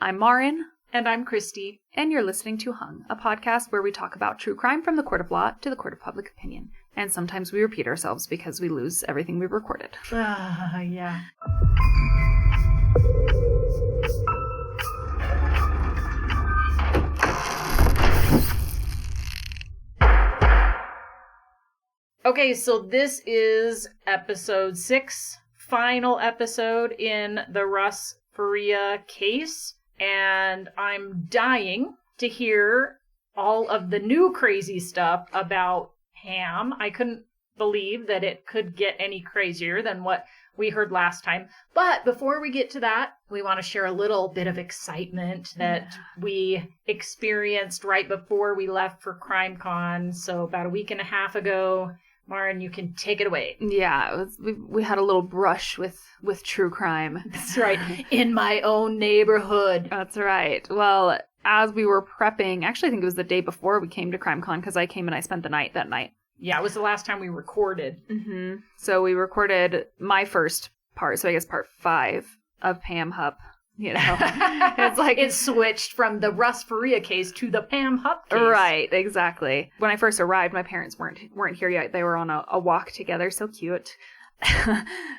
I'm Marin. And I'm Christie. And you're listening to Hung, a podcast where we talk about true crime from the court of law to the court of public opinion. And sometimes we repeat ourselves because we lose everything we recorded. Yeah. Okay, so this is episode 6, final episode in the Russ Faria case. And I'm dying to hear all of the new crazy stuff about Pam. I couldn't believe that it could get any crazier than what we heard last time. But before we get to that, we want to share a little bit of excitement that we experienced right before we left for CrimeCon. So about a week and a half ago, Marin, you can take it away. Yeah, we had a little brush with true crime. That's right. In my own neighborhood. That's right. Well, as we were prepping, actually I think it was the day before we came to CrimeCon because I came and I spent the night that night. Yeah, it was the last time we recorded. Mm-hmm. So we recorded my first part, so I guess part 5 of Pam Hupp. You know, it's like it switched from the Russ Faria case to the Pam Hupp case. Right, exactly. When I first arrived, my parents weren't here yet. They were on a walk together. So cute.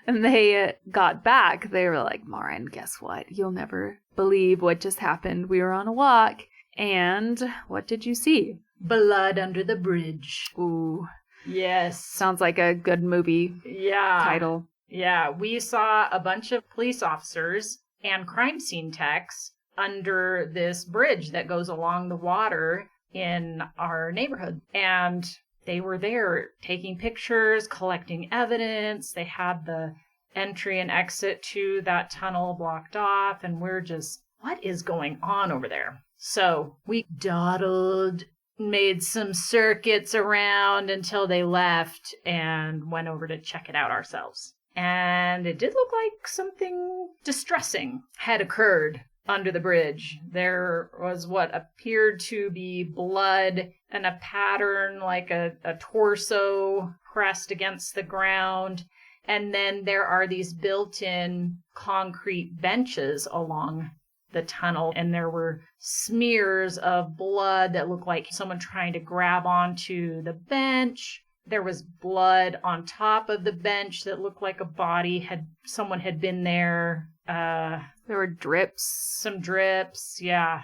And they got back. They were like, Marin, guess what? You'll never believe what just happened. We were on a walk. And what did you see? Blood under the bridge. Ooh. Yes. Sounds like a good movie title. Yeah, we saw a bunch of police officers and crime scene techs under this bridge that goes along the water in our neighborhood. And they were there taking pictures, collecting evidence. They had the entry and exit to that tunnel blocked off. And we're just, what is going on over there? So we dawdled, made some circuits around until they left and went over to check it out ourselves. And it did look like something distressing had occurred under the bridge. There was what appeared to be blood and a pattern like a torso pressed against the ground. And then there are these built-in concrete benches along the tunnel. And there were smears of blood that looked like someone trying to grab onto the bench. There was blood on top of the bench that looked like a body someone had been there. There were drips. Some drips, yeah.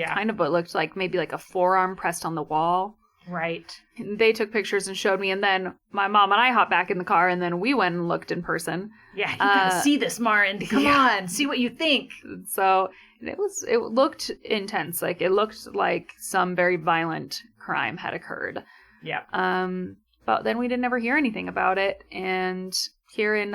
Kind of what looked like maybe like a forearm pressed on the wall. Right. And they took pictures and showed me, and then my mom and I hopped back in the car, and then we went and looked in person. Yeah, you gotta see this, Marin. Come on, see what you think. So it looked intense. Like it looked like some very violent crime had occurred. Yeah. But then we didn't ever hear anything about it. And here in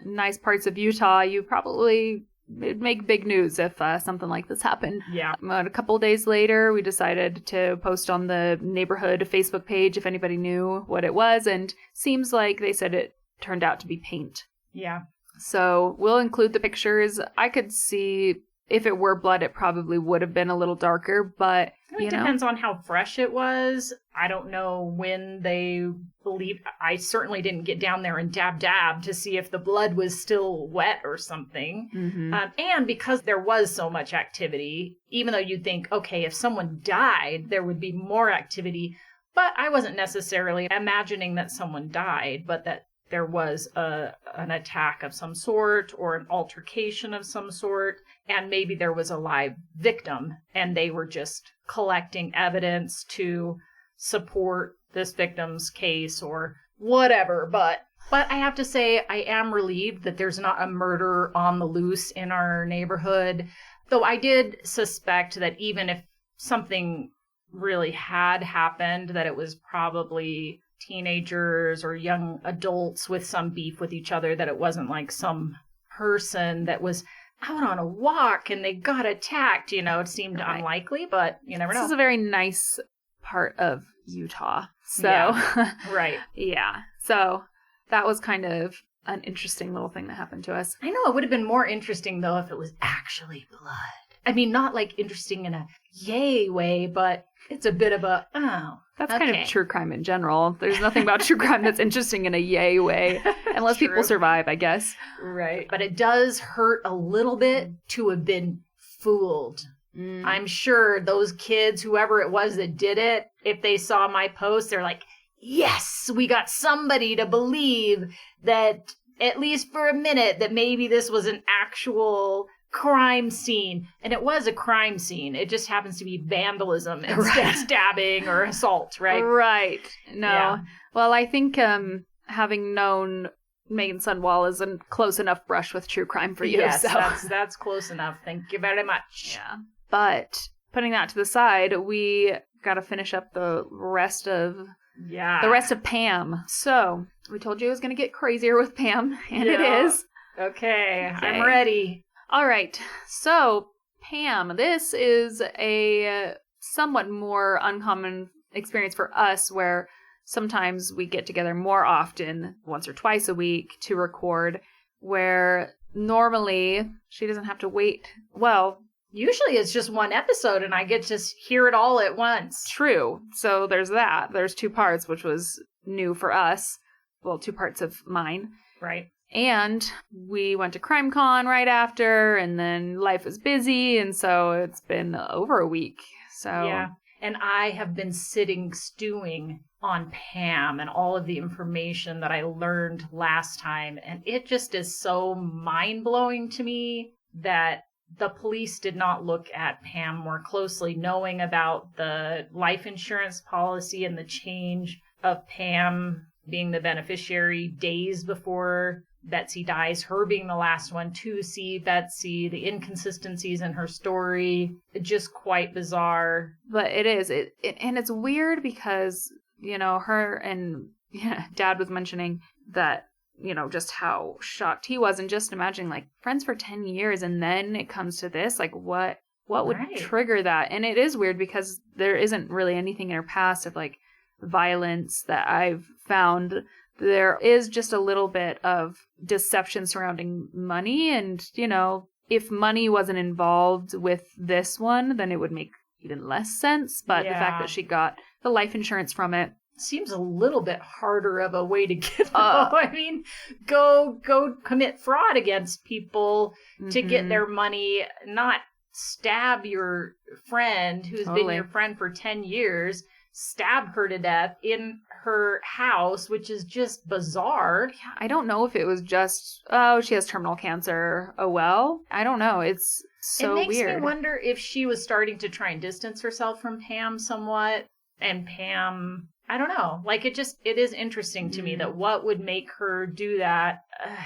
nice parts of Utah, it'd make big news if something like this happened. Yeah. A couple of days later, we decided to post on the neighborhood Facebook page if anybody knew what it was. And seems like they said it turned out to be paint. Yeah. So we'll include the pictures. I could see if it were blood, it probably would have been a little darker, but it depends on how fresh it was. I don't know when they believed. I certainly didn't get down there and dab to see if the blood was still wet or something. Mm-hmm. And because there was so much activity, even though you'd think, okay, if someone died, there would be more activity. But I wasn't necessarily imagining that someone died, but that there was an attack of some sort or an altercation of some sort. And maybe there was a live victim and they were just collecting evidence to support this victim's case or whatever. But I have to say, I am relieved that there's not a murder on the loose in our neighborhood. Though I did suspect that even if something really had happened, that it was probably teenagers or young adults with some beef with each other, that it wasn't like some person that was out on a walk and they got attacked. It seemed unlikely, but you never know. This is a very nice part of Utah. So, right. Yeah. So that was kind of an interesting little thing that happened to us. I know it would have been more interesting though if it was actually blood. I mean, not like interesting in a yay way, but it's a bit of a, That's kind of true crime in general. There's nothing about true crime that's interesting in a yay way, unless people survive, I guess. Right. But it does hurt a little bit to have been fooled. I'm sure those kids, whoever it was that did it, if they saw my post, they're like, yes, we got somebody to believe that, at least for a minute, that maybe this was an actual crime scene. And it was a crime scene. It just happens to be vandalism instead of stabbing or assault, right? Right. No. Yeah. Well, I think having known Megan Sunwall is a close enough brush with true crime for you. Yes, so. that's close enough. Thank you very much. Yeah. But putting that to the side, we got to finish up the rest of Pam. So we told you it was going to get crazier with Pam, and it is. Okay, I'm ready. All right. So Pam, this is a somewhat more uncommon experience for us, where sometimes we get together more often, once or twice a week, to record, where normally she doesn't have to wait. Well, usually it's just one episode and I get to hear it all at once. True. So there's that. There's 2 parts, which was new for us. Well, 2 parts of mine. Right. And we went to CrimeCon right after, and then life was busy, and so it's been over a week. So yeah. And I have been stewing on Pam and all of the information that I learned last time. And it just is so mind-blowing to me that the police did not look at Pam more closely, knowing about the life insurance policy and the change of Pam being the beneficiary days before Betsy dies, her being the last one to see Betsy, the inconsistencies in her story, just quite bizarre. But it is. And it's weird because, her and Dad was mentioning that, just how shocked he was, and just imagining, like, friends for 10 years and then it comes to this, like, what would trigger that? And it is weird because there isn't really anything in her past of, like, violence that I've found. There is just a little bit of deception surrounding money, and, if money wasn't involved with this one, then it would make even less sense. But the fact that she got the life insurance from it seems a little bit harder of a way to get I mean, go commit fraud against people to get their money, not stab your friend who's been your friend for 10 years, stab her to death in her house, which is just bizarre. Yeah, I don't know if it was just, she has terminal cancer. Oh, well, I don't know. It's so weird. It makes me wonder if she was starting to try and distance herself from Pam somewhat, and Pam, I don't know. Like, it is interesting to me that what would make her do that.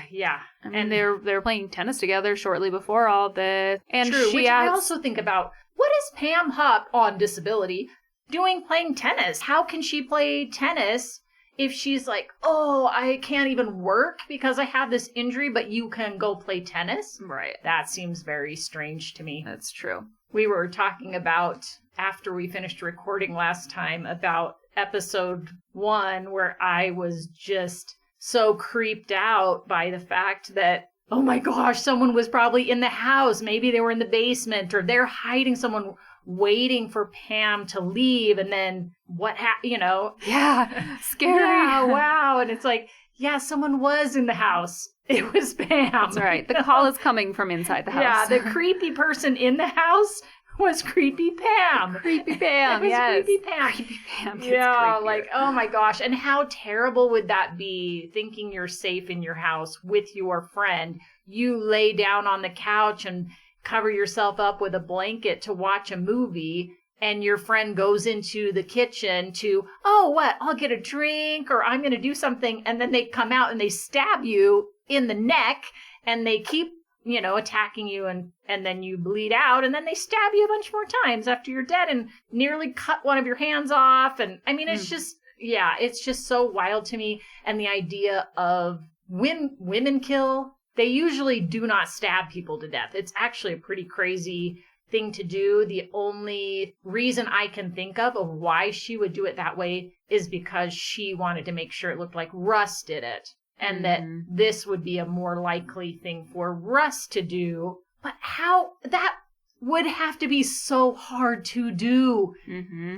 Yeah. I mean, they were playing tennis together shortly before all this. And true, which I also think about, what is Pam Hupp on disability doing playing tennis? How can she play tennis if she's like, oh, I can't even work because I have this injury, but you can go play tennis? Right. That seems very strange to me. That's true. We were talking about, after we finished recording last time, about episode 1, where I was just so creeped out by the fact that, oh my gosh, someone was probably in the house. Maybe they were in the basement, or they're hiding someone, waiting for Pam to leave, and then what Yeah, scary. Yeah, wow. And it's like, yeah, someone was in the house. It was Pam. That's right. The call is coming from inside the house. Yeah, the creepy person in the house was Creepy Pam. Creepy Pam, yes. Creepy Pam. Creepy Pam gets yeah, creepier. Like, oh my gosh. And how terrible would that be, thinking you're safe in your house with your friend? You lay down on the couch and cover yourself up with a blanket to watch a movie, and your friend goes into the kitchen to, oh, what? I'll get a drink, or I'm going to do something. And then they come out and they stab you in the neck, and they keep, attacking you, and then you bleed out, and then they stab you a bunch more times after you're dead and nearly cut one of your hands off. And I mean, it's just, it's just so wild to me. And the idea of when women kill, they usually do not stab people to death. It's actually a pretty crazy thing to do. The only reason I can think of why she would do it that way is because she wanted to make sure it looked like Russ did it, and that this would be a more likely thing for Russ to do. But how that would have to be so hard to do.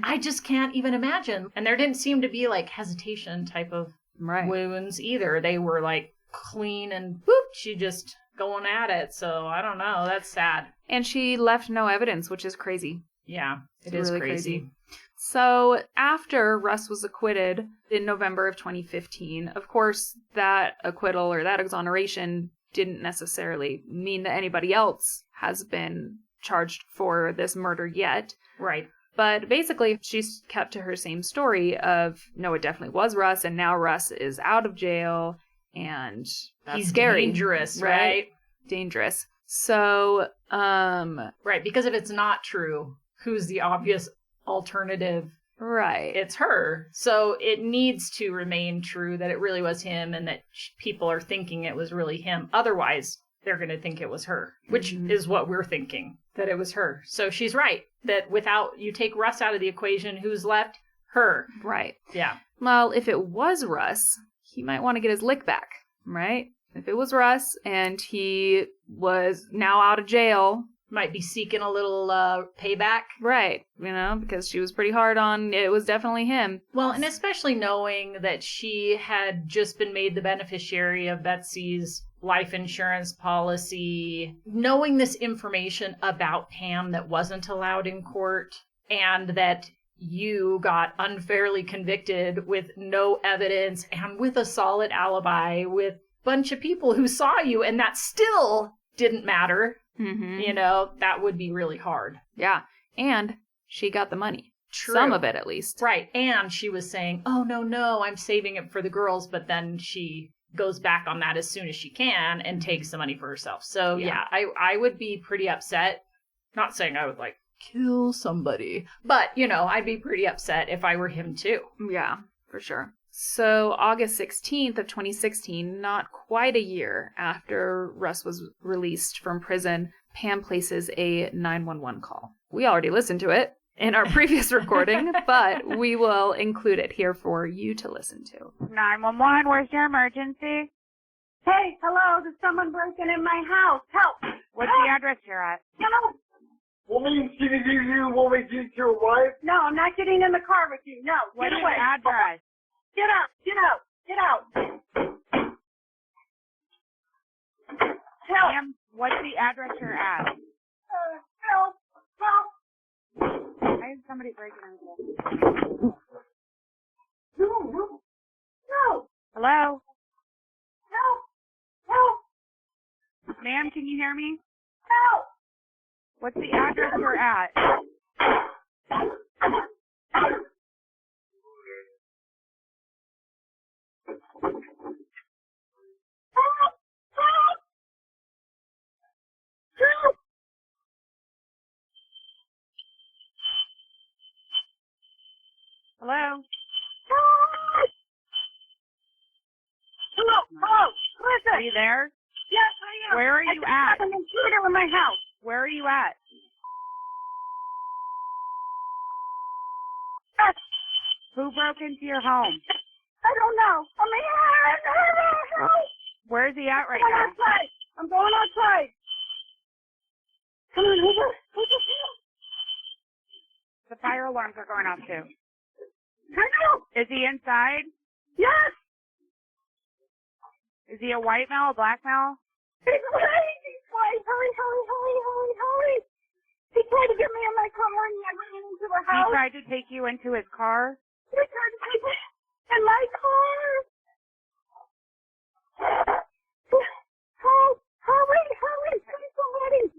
I just can't even imagine. And there didn't seem to be like hesitation type of wounds either. They were like clean and boop, she just going at it. So I don't know. That's sad. And she left no evidence, which is crazy. Yeah, It's really crazy. So after Russ was acquitted in November of 2015, of course, that acquittal or that exoneration didn't necessarily mean that anybody else has been charged for this murder yet. Right. But basically, she's kept to her same story of, no, it definitely was Russ, and now Russ is out of jail, and that's he's scary. Dangerous, right? Dangerous. So, Right, because if it's not true, who's the obvious alternative? Right. It's her. So it needs to remain true that it really was him and that people are thinking it was really him. Otherwise, they're going to think it was her, which is what we're thinking, that it was her. So she's right, that without, you take Russ out of the equation, who's left? Her. Right. Yeah. Well, if it was Russ, he might want to get his lick back, right? If it was Russ and he was now out of jail, might be seeking a little payback. Right. Because she was pretty hard on, it was definitely him. Well, and especially knowing that she had just been made the beneficiary of Betsy's life insurance policy, knowing this information about Pam that wasn't allowed in court, and that you got unfairly convicted with no evidence and with a solid alibi with a bunch of people who saw you, and that still didn't matter. Mm-hmm. That would be really hard. Yeah. And she got the money. True. Some of it, at least. Right. And she was saying, oh, no, I'm saving it for the girls. But then she goes back on that as soon as she can and takes the money for herself. So, yeah, I would be pretty upset. Not saying I would, kill somebody. But, I'd be pretty upset if I were him, too. Yeah, for sure. So August 16th of 2016, not quite a year after Russ was released from prison, Pam places a 911 call. We already listened to it in our previous recording, but we will include it here for you to listen to. 911, where's your emergency? Hey, hello, there's someone breaking in my house. Help! What's Help! the address you're at? Help! Want me to get your wife? No, I'm not getting in the car with you. No, What's get your away. address? Get out. Help! Ma'am, what's the address you're at? Help! I have somebody breaking in. No! Hello? Help! Ma'am, can you hear me? Help! What's the address you're at? Hello? Hello! Listen! Are you there? Yes, I am. Where are you at? I have an intruder in my house. Where are you at? Who broke into your home? I don't know. I'm here. Where's he at right I'm now? outside. I'm going outside. Come on, who's here? The fire alarms are going off too. Hello? Is he inside? Yes. Is he a white male, a black male? He's white. Hurry. He tried to get me in my car and I went into the He house. tried to take you into his car? He tried to take me in my car. Hurry. Please, somebody.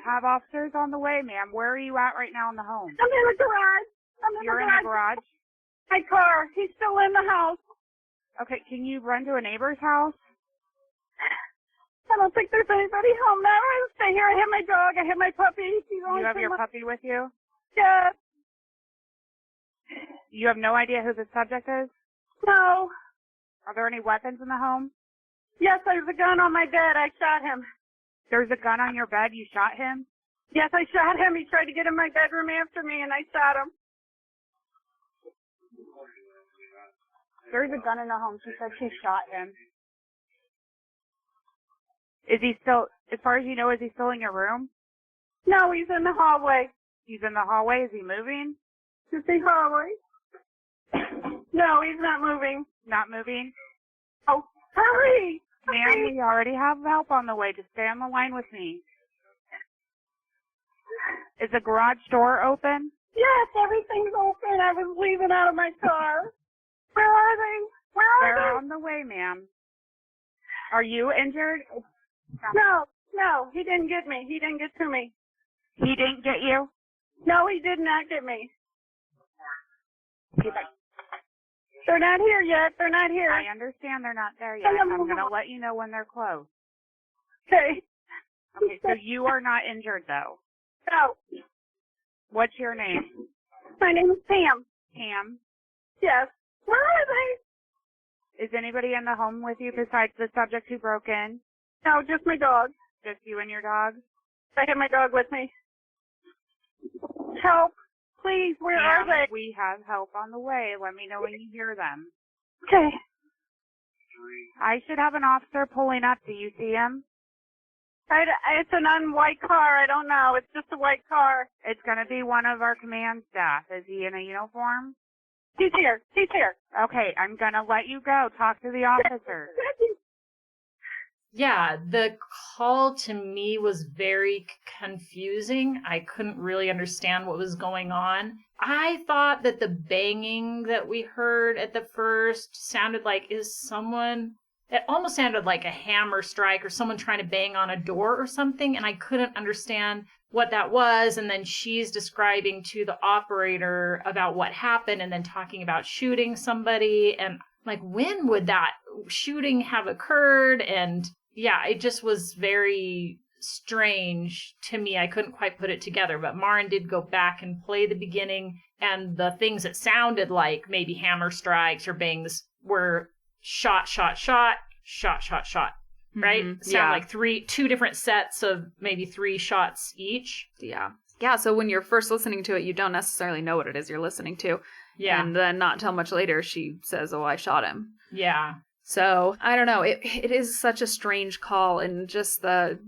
Have officers on the way, ma'am. Where are you at right now in the home? I'm in the garage. You're in the garage? My car. He's still in the house. Okay, can you run to a neighbor's house? I don't think there's anybody home now. I stay here. I have my dog. I have my puppy. You have your puppy with you? Yes. You have no idea who the subject is? No. Are there any weapons in the home? Yes, there's a gun on my bed. I shot him. There's a gun on your bed? You shot him? Yes, I shot him. He tried to get in my bedroom after me, and I shot him. There's a gun in the home. She said she shot him. Is he still, as far as you know, is he still in your room? No, he's in the hallway. He's in the hallway? Is he moving? Is he hallway? No, he's not moving. Not moving? Oh, hurry! Ma'am, we already have help on the way. Just stay on the line with me. Is the garage door open? Yes, everything's open. I was leaving out of my car. Where are they? Where are They're they? on the way, ma'am. Are you injured? No, he didn't get me. He didn't get to me. He didn't get you? No, he did not get me. They're not here yet. They're not here. I understand they're not there yet. I'm going to let you know when they're close. Okay. Okay, so you are not injured, though. No. What's your name? My name is Pam. Pam. Yes. Where are they? Is anybody in the home with you besides the subject who broke in? No, just my dog. Just you and your dog? I have my dog with me. Help. Please, where are they? We have help on the way. Let me know when you hear them. Okay. I should have an officer pulling up. Do you see him? It's an unwhite car. I don't know. It's just a white car. It's going to be one of our command staff. Is he in a uniform? He's here. He's here. Okay, I'm going to let you go. Talk to the officer. Yeah, the call to me was very confusing. I couldn't really understand what was going on. I thought that the banging that we heard at the first sounded like it almost sounded like a hammer strike or someone trying to bang on a door or something, and I couldn't understand what that was. And then she's describing to the operator about what happened and then talking about shooting somebody. And like, when would that shooting have occurred? And yeah, it just was very strange to me. I couldn't quite put it together, but Marin did go back and play the beginning, and the things that sounded like maybe hammer strikes or bangs were shot, shot, shot, shot, shot, shot. Right? Mm-hmm. Sound like two different sets of maybe 3 shots each. Yeah. Yeah, so when you're first listening to it, you don't necessarily know what it is you're listening to. Yeah. And then not till much later, she says, oh, I shot him. Yeah. So, I don't know. It is such a strange call, and just the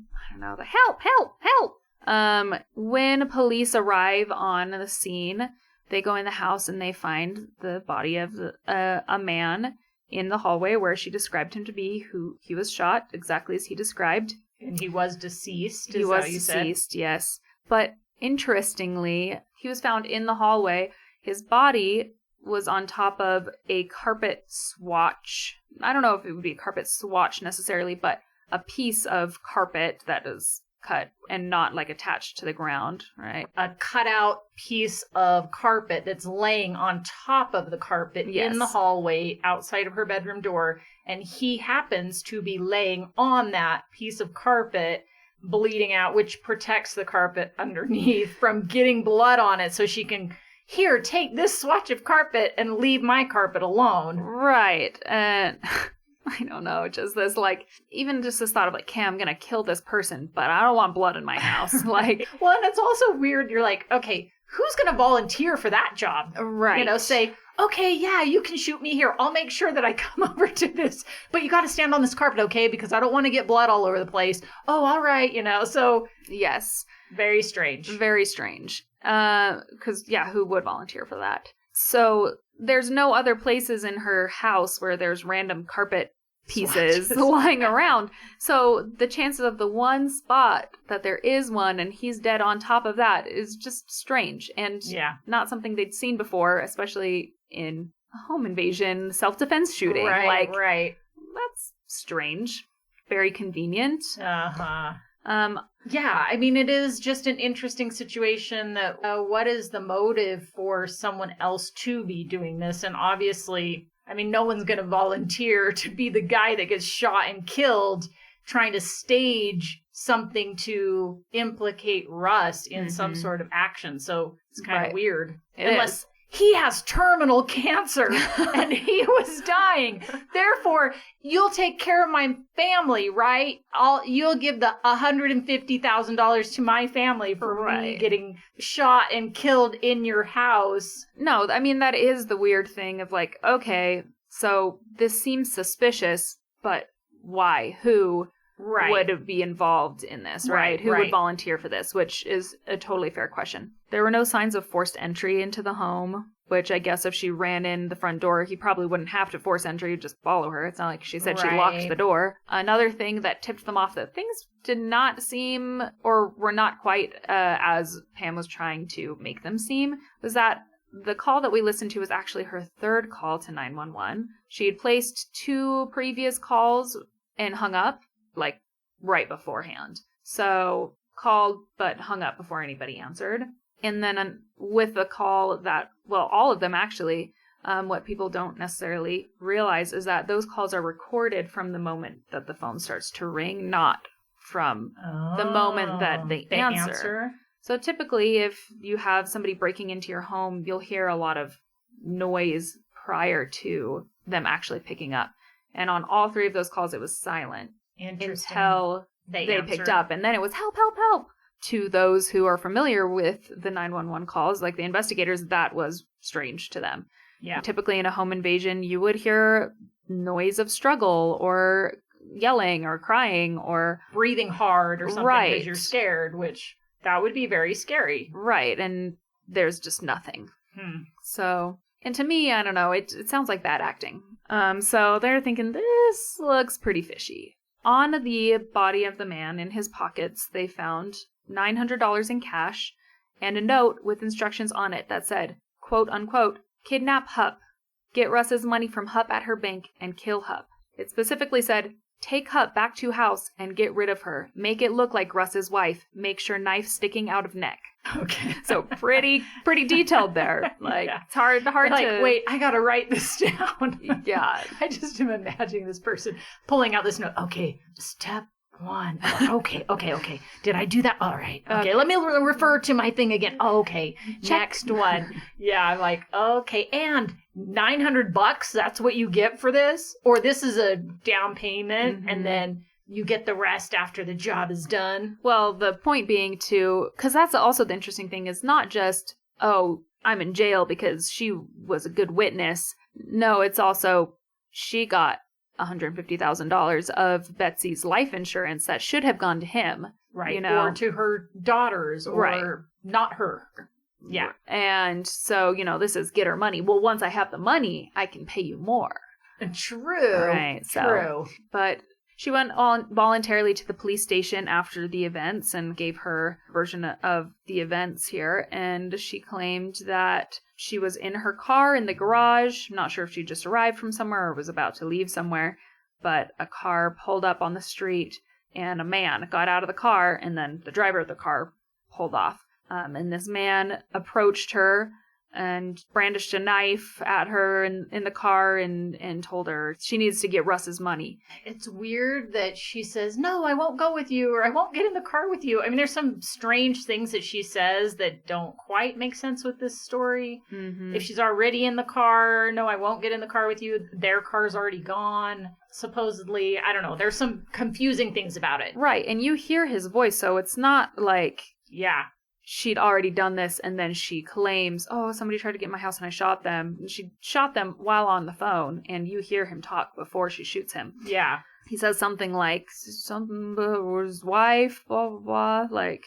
help, help, help. When police arrive on the scene, they go in the house and they find the body of a man in the hallway where she described him to be, who he was shot exactly as he described. And he was deceased, He was deceased, yes. But interestingly, he was found in the hallway. His body was on top of a carpet swatch. I don't know if it would be a carpet swatch necessarily, but a piece of carpet that is cut and not like attached to the ground, right? A cutout piece of carpet that's laying on top of the carpet in the hallway outside of her bedroom door. And he happens to be laying on that piece of carpet, bleeding out, which protects the carpet underneath from getting blood on it, so she can, here, take this swatch of carpet and leave my carpet alone. Right. And I don't know, just this, like, even just this thought of, like, okay, I'm gonna kill this person, but I don't want blood in my house. Like, well, and it's also weird. You're like, okay, who's gonna volunteer for that job? Right. You know, say, okay, yeah, you can shoot me here. I'll make sure that I come over to this, but you gotta stand on this carpet, okay? Because I don't want to get blood all over the place. Oh, all right, so. Yes. Very strange. Very strange. Because, yeah, who would volunteer for that? So there's no other places in her house where there's random carpet pieces lying around. So the chances of the one spot that there is one and he's dead on top of that is just strange and not something they'd seen before, especially in a home invasion, self-defense shooting. Right. That's strange. Very convenient. Yeah, I mean, it is just an interesting situation that what is the motive for someone else to be doing this? And obviously, I mean, no one's going to volunteer to be the guy that gets shot and killed trying to stage something to implicate Russ in some sort of action. So it's kind of weird. Unless he has terminal cancer and he was dying. Therefore, you'll take care of my family, right? You'll give the $150,000 to my family for me getting shot and killed in your house. No, I mean, that is the weird thing of like, okay, so this seems suspicious, but why? Who? would be involved in this, right? Who would volunteer for this, which is a totally fair question. There were no signs of forced entry into the home, which I guess if she ran in the front door, he probably wouldn't have to force entry, he'd just follow her. It's not like she said she locked the door. Another thing that tipped them off that things did not seem, or were not quite as Pam was trying to make them seem, was that the call that we listened to was actually her third call to 911. She had placed 2 previous calls and hung up, like, right beforehand. So, called, but hung up before anybody answered. And then with the call that, well, all of them actually, what people don't necessarily realize is that those calls are recorded from the moment that the phone starts to ring, not from the moment that they answer. So typically, if you have somebody breaking into your home, you'll hear a lot of noise prior to them actually picking up. And on all 3 of those calls, it was silent until they picked up. And then it was help, help, help. To those who are familiar with the 911 calls, like the investigators, that was strange to them. Yeah. Typically in a home invasion, you would hear noise of struggle or yelling or crying or breathing hard or something because you're scared, which that would be very scary. Right. And there's just nothing. So, and to me, I don't know, it sounds like bad acting. So they're thinking, this looks pretty fishy. On the body of the man, in his pockets, they found $900 in cash and a note with instructions on it that said, quote unquote, kidnap Hupp, get Russ's money from Hupp at her bank and kill Hupp. It specifically said, take Hupp back to house and get rid of her. Make it look like Russ's wife. Make sure knife sticking out of neck. Okay. So pretty detailed there. Like, it's hard to... wait, I gotta write this down. Yeah. I just am imagining this person pulling out this note. Okay, step 1. Okay. Did I do that? All right. Okay, let me refer to my thing again. Okay, next one. Yeah, I'm like, okay, and $900, that's what you get for this? Or this is a down payment, and then you get the rest after the job is done? Well, the point being too, because that's also the interesting thing, is not just, oh, I'm in jail because she was a good witness. No, it's also, she got $150,000 of Betsy's life insurance that should have gone to him. Right. You know? Or to her daughters, or not her. Yeah. And so, this is get her money. Well, once I have the money, I can pay you more. True. Right. True. But she went on voluntarily to the police station after the events and gave her version of the events here. And she claimed that she was in her car in the garage. I'm not sure if she just arrived from somewhere or was about to leave somewhere. But a car pulled up on the street and a man got out of the car, and then the driver of the car pulled off. And this man approached her and brandished a knife at her in the car and told her she needs to get Russ's money. It's weird that she says, no, I won't go with you, or I won't get in the car with you. I mean, there's some strange things that she says that don't quite make sense with this story. If she's already in the car, no, I won't get in the car with you. Their car's already gone. Supposedly, I don't know. There's some confusing things about it. Right, and you hear his voice, so it's not like... Yeah. She'd already done this, and then she claims, oh, somebody tried to get in my house and I shot them. And she shot them while on the phone, and you hear him talk before she shoots him. Yeah. He says something like, something about his wife, blah, blah, blah. Like,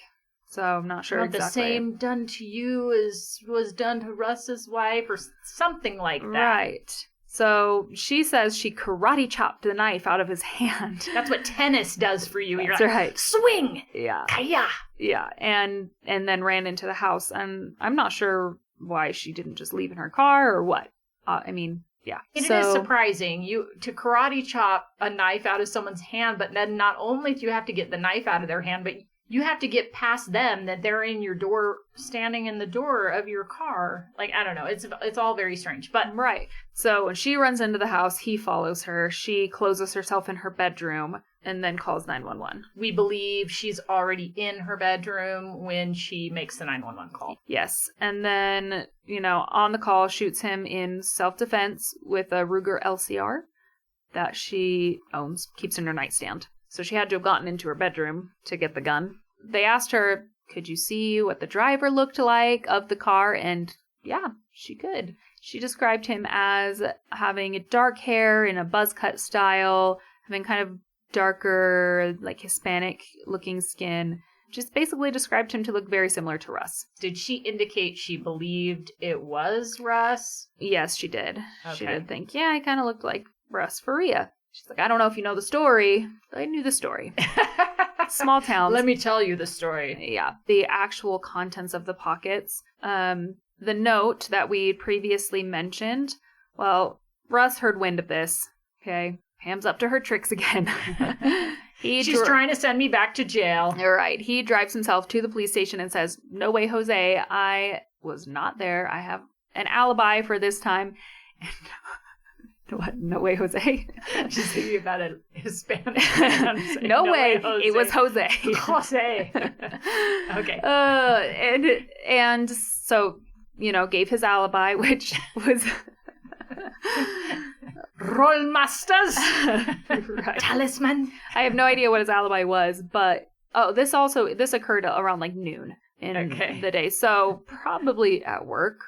so I'm not sure exactly. The same done to you as was done to Russ's wife, or something like that. Right. So she says she karate chopped the knife out of his hand. That's what tennis does for you. That's You're like, right. Swing! Yeah. Kaya! Yeah, and then ran into the house, and I'm not sure why she didn't just leave in her car or what. I mean, yeah. And it is surprising to karate chop a knife out of someone's hand, but then not only do you have to get the knife out of their hand, but you have to get past them, that they're in your door, standing in the door of your car. Like, I don't know. It's all very strange. But right. So when she runs into the house, he follows her. She closes herself in her bedroom and then calls 911. We believe she's already in her bedroom when she makes the 911 call. Yes. And then, on the call, shoots him in self-defense with a Ruger LCR that she owns, keeps in her nightstand. So she had to have gotten into her bedroom to get the gun. They asked her, could you see what the driver looked like of the car? And yeah, she could. She described him as having dark hair in a buzz cut style, having kind of darker, like Hispanic-looking skin. Just basically described him to look very similar to Russ. Did she indicate she believed it was Russ? Yes, she did. Okay. She did think, yeah, he kind of looked like Russ Faria. She's like, I don't know if you know the story, but I knew the story. Small towns. Let me tell you the story. Yeah. The actual contents of the pockets. The note that we previously mentioned, well, Russ heard wind of this. Okay. Pam's up to her tricks again. She's trying to send me back to jail. All right. He drives himself to the police station and says, no way, Jose. I was not there. I have an alibi for this time. What? No way, Jose? Just thinking about a Hispanic man saying, no way, Jose. it was Jose. Jose. Okay. And so, gave his alibi, which was... Rollmasters. Right. Talisman. I have no idea what his alibi was, but... this occurred around like noon in the day. So probably at work.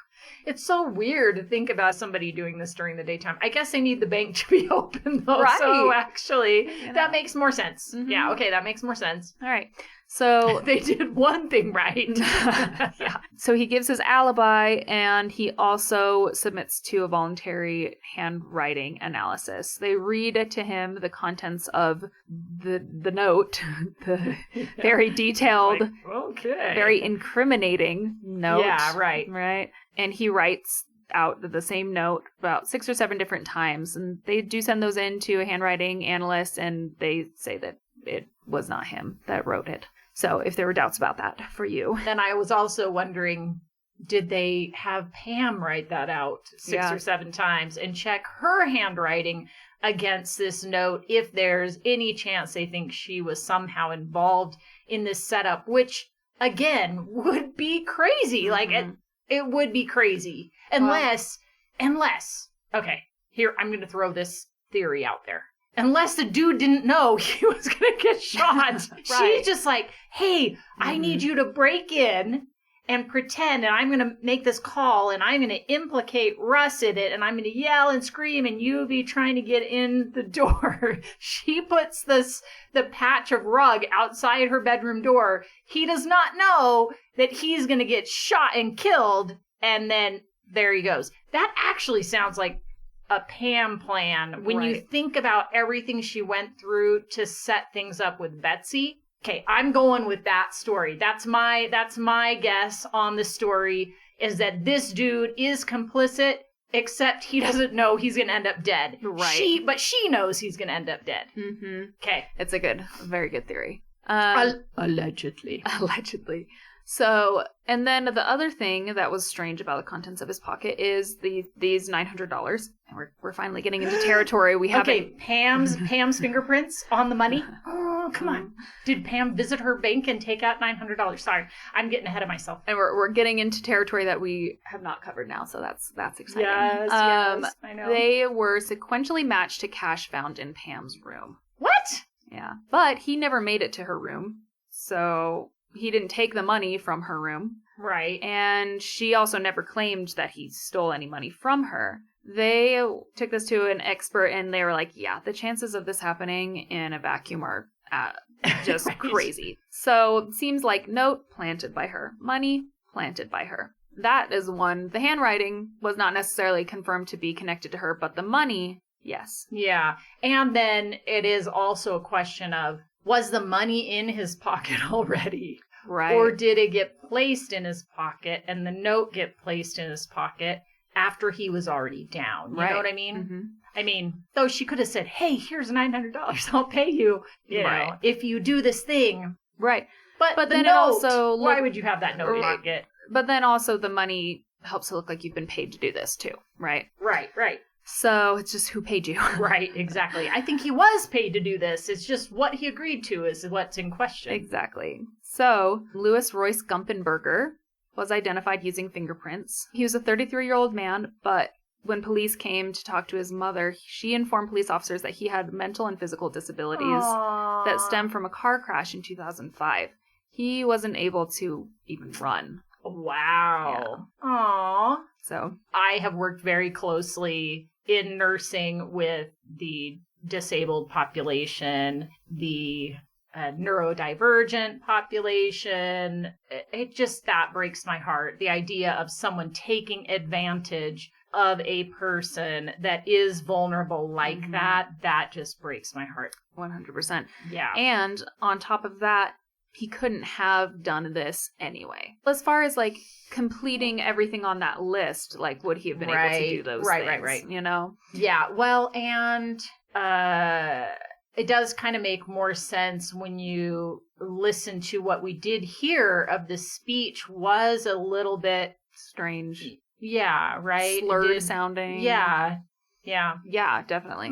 It's so weird to think about somebody doing this during the daytime. I guess they need the bank to be open, though. Right. So actually, that makes more sense. Mm-hmm. Yeah, okay, that makes more sense. All right. So they did one thing right. Yeah. So he gives his alibi, and he also submits to a voluntary handwriting analysis. They read to him the contents of the note, the very detailed, very incriminating note. Yeah, right. Right. And he writes out the same note about 6 or 7 different times, and they do send those in to a handwriting analyst, and they say that it was not him that wrote it. So if there were doubts about that for you. Then I was also wondering, did they have Pam write that out 6 or 7 times and check her handwriting against this note if there's any chance they think she was somehow involved in this setup, which, again, would be crazy. Mm-hmm. Like, it would be crazy. Unless, okay, here, I'm going to throw this theory out there. Unless the dude didn't know he was going to get shot. Right. She's just like, hey, I need you to break in and pretend, and I'm going to make this call, and I'm going to implicate Russ in it, and I'm going to yell and scream, and you be trying to get in the door. She puts the patch of rug outside her bedroom door. He does not know that he's going to get shot and killed, and then there he goes. That actually sounds like a Pam plan when you think about everything she went through to set things up with Betsy. Okay, I'm going with that story. That's my guess on the story, is that this dude is complicit, except he doesn't know he's going to end up dead. Right. But she knows he's going to end up dead. Mm-hmm. Okay. It's a very good theory. Allegedly. Allegedly. So, and then the other thing that was strange about the contents of his pocket is these $900. And we're finally getting into territory we haven't... Okay, Pam's fingerprints on the money. Oh, come on. Did Pam visit her bank and take out $900? Sorry, I'm getting ahead of myself. And we're getting into territory that we have not covered now, so that's exciting. Yes, I know. They were sequentially matched to cash found in Pam's room. What? Yeah, but he never made it to her room, so... He didn't take the money from her room. Right. And she also never claimed that he stole any money from her. They took this to an expert and they were like, yeah, the chances of this happening in a vacuum are just crazy. So it seems like note planted by her. Money planted by her. That is one. The handwriting was not necessarily confirmed to be connected to her, but the money, yes. Yeah. And then it is also a question of, was the money in his pocket already? Right. Or did it get placed in his pocket and the note get placed in his pocket after he was already down? You know what I mean? Mm-hmm. I mean, though she could have said, hey, here's $900. I'll pay you, you know, if you do this thing. Right. But then note, it also... Why would you have that note in your pocket? But then also the money helps it look like you've been paid to do this too, right? Right. So it's just who paid you. Right, exactly. I think he was paid to do this. It's just what he agreed to is what's in question. Exactly. So Louis Royce Gumpenberger was identified using fingerprints. He was a 33-year-old man, but when police came to talk to his mother, she informed police officers that he had mental and physical disabilities that stemmed from a car crash in 2005. He wasn't able to even run. Wow. Yeah. Aww. So I have worked very closely in nursing with the disabled population, the neurodivergent population. It just, that breaks my heart. The idea of someone taking advantage of a person that is vulnerable like that just breaks my heart. 100%. Yeah. And on top of that, he couldn't have done this anyway. As far as like completing everything on that list, like would he have been able to do those things? Right. You know? Yeah. Well, and it does kind of make more sense when you listen to what we did hear of the speech was a little bit strange. Yeah, right. Slurred sounding. Yeah, definitely.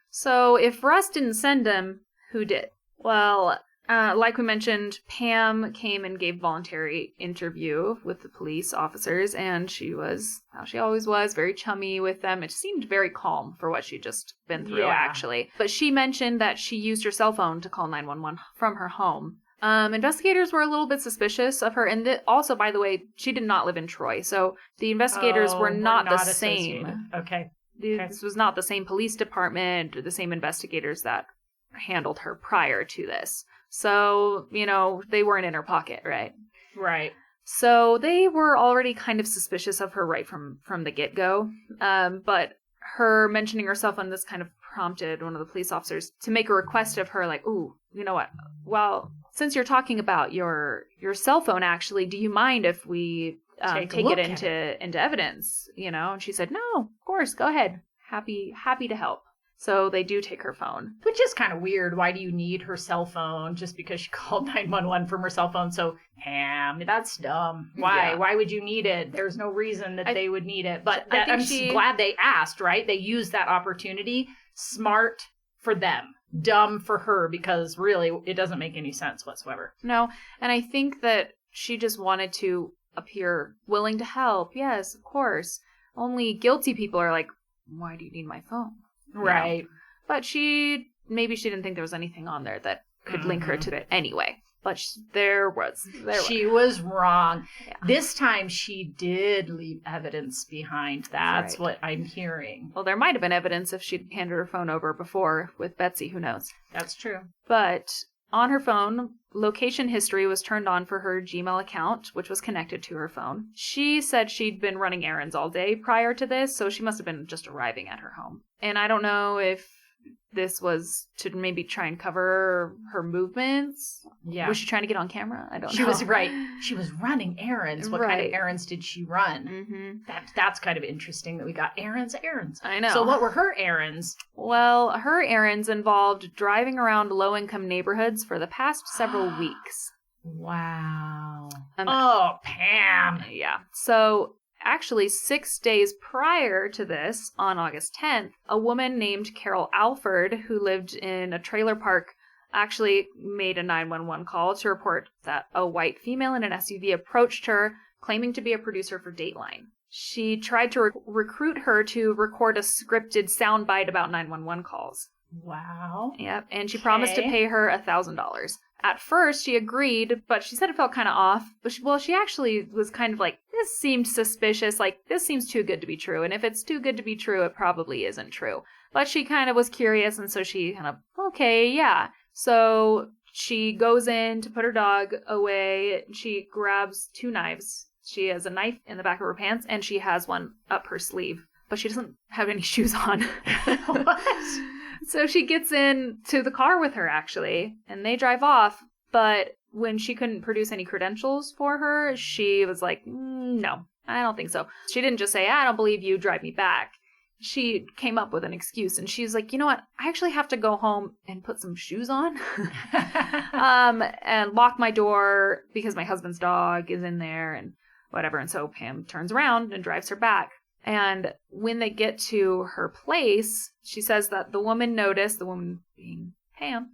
So if Russ didn't send him, who did? Well, like we mentioned, Pam came and gave voluntary interview with the police officers, and she was, how she always was, very chummy with them. It seemed very calm for what she'd just been through, actually. But she mentioned that she used her cell phone to call 911 from her home. Investigators were a little bit suspicious of her, and also, by the way, she did not live in Troy, so the investigators were not the same. Okay. This was not the same police department or the same investigators that handled her prior to this. So, you know, they weren't in her pocket, right? Right. So they were already kind of suspicious of her right from the get-go, but her mentioning her cell phone, this kind of prompted one of the police officers to make a request of her, like, ooh, you know what, well, since you're talking about your cell phone, actually, do you mind if we take it into evidence? You know, and she said, no, of course, go ahead. Happy to help. So they do take her phone. Which is kind of weird. Why do you need her cell phone just because she called 911 from her cell phone? So, that's dumb. Why? Yeah. Why would you need it? There's no reason that they would need it. But I I'm think glad they asked, right? They used that opportunity. Smart for them. Dumb for her, because really it doesn't make any sense whatsoever. No, and I think that she just wanted to appear willing to help. Yes, of course. Only guilty people are like, why do you need my phone? Right. You know? But maybe she didn't think there was anything on there that could link her to it anyway. But there was. She was wrong. Yeah. This time she did leave evidence behind. That's what I'm hearing. Well, there might have been evidence if she'd handed her phone over before with Betsy. Who knows? That's true. But on her phone, location history was turned on for her Gmail account, which was connected to her phone. She said she'd been running errands all day prior to this, so she must have been just arriving at her home. And I don't know if this was to maybe try and cover her movements. Yeah. Was she trying to get on camera? I don't know. She was right. She was running errands. What kind of errands did she run? Mm-hmm. That's kind of interesting that we got errands. I know. So what were her errands? Well, her errands involved driving around low-income neighborhoods for the past several weeks. Wow. Pam. Yeah. So actually, 6 days prior to this, on August 10th, a woman named Carol Alford, who lived in a trailer park, actually made a 911 call to report that a white female in an SUV approached her, claiming to be a producer for Dateline. She tried to recruit her to record a scripted soundbite about 911 calls. Wow. Yep, and she promised to pay her $1,000. At first, she agreed, but she said it felt kind of off. But she actually was kind of like, this seemed suspicious. Like, this seems too good to be true. And if it's too good to be true, it probably isn't true. But she kind of was curious, and so she kind of, okay, yeah. So she goes in to put her dog away. She grabs 2 knives. She has a knife in the back of her pants, and she has one up her sleeve. But she doesn't have any shoes on. What? So she gets in to the car with her, actually, and they drive off. But when she couldn't produce any credentials for her, she was like, no, I don't think so. She didn't just say, I don't believe you, drive me back. She came up with an excuse, and she's like, you know what? I actually have to go home and put some shoes on and lock my door because my husband's dog is in there and whatever. And so Pam turns around and drives her back. And when they get to her place, she says that the woman noticed, the woman being Pam,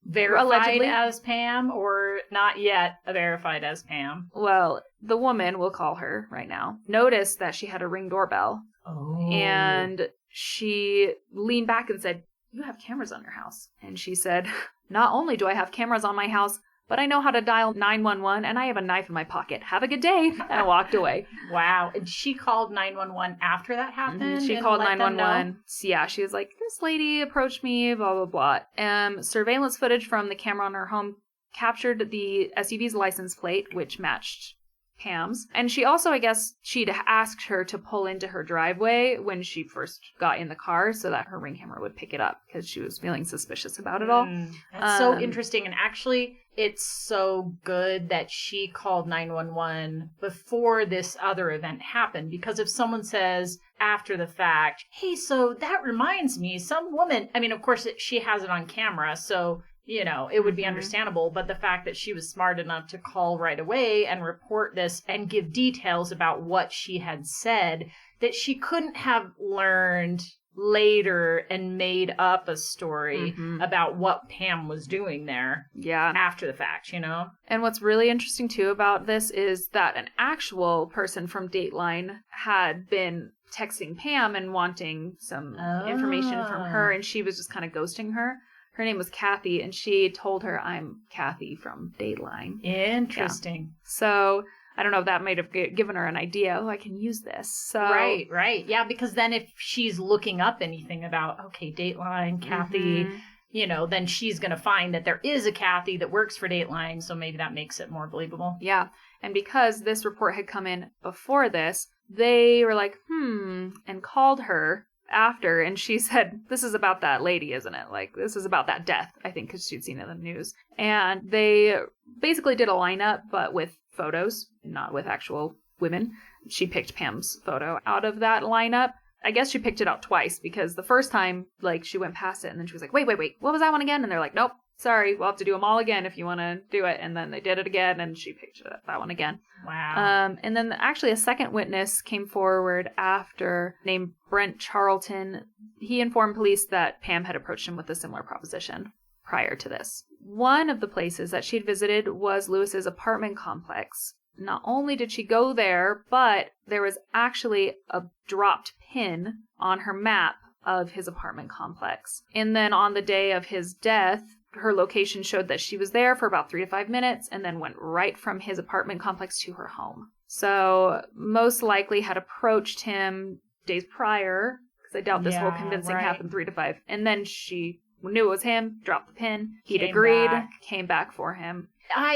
verified allegedly as Pam or not yet verified as Pam? Well, the woman, we'll call her right now, noticed that she had a Ring doorbell. Oh. And she leaned back and said, you have cameras on your house. And she said, not only do I have cameras on my house, but I know how to dial 911 and I have a knife in my pocket. Have a good day. And I walked away. Wow. And she called 911 after that happened? She called 911. Yeah, she was like, this lady approached me, blah, blah, blah. Surveillance footage from the camera on her home captured the SUV's license plate, which matched Pam's. And she also, I guess, she'd asked her to pull into her driveway when she first got in the car so that her Ring camera would pick it up because she was feeling suspicious about it all. That's so interesting. And actually, it's so good that she called 911 before this other event happened, because if someone says after the fact, hey, so that reminds me, some woman, I mean, of course, she has it on camera, so you know, it would be understandable, but the fact that she was smart enough to call right away and report this and give details about what she had said that she couldn't have learned later and made up a story about what Pam was doing there after the fact, you know? And what's really interesting, too, about this is that an actual person from Dateline had been texting Pam and wanting some information from her, and she was just kind of ghosting her. Her name was Kathy, and she told her, I'm Kathy from Dateline. Interesting. Yeah. So I don't know if that might have given her an idea. Oh, I can use this. So Right. Yeah, because then if she's looking up anything about, okay, Dateline, Kathy, you know, then she's going to find that there is a Kathy that works for Dateline, so maybe that makes it more believable. Yeah, and because this report had come in before this, they were like, and called her after, and she said, this is about that lady, isn't it? Like, this is about that death, I think, because she'd seen it in the news. And they basically did a lineup, but with photos, not with actual women. She picked Pam's photo out of that lineup. I guess she picked it out twice, because the first time, like, she went past it, and then she was like, wait, what was that one again? And they're like, nope, sorry, we'll have to do them all again if you want to do it. And then they did it again, and she picked that one again. Wow. And then actually a second witness came forward after, named Brent Charlton. He informed police that Pam had approached him with a similar proposition prior to this. One of the places that she'd visited was Lewis's apartment complex. Not only did she go there, but there was actually a dropped pin on her map of his apartment complex. And then on the day of his death, her location showed that she was there for about 3 to 5 minutes and then went right from his apartment complex to her home. So most likely had approached him days prior, because I doubt this whole convincing happened 3 to 5. And then she knew it was him, dropped the pin. He'd agreed, came back for him.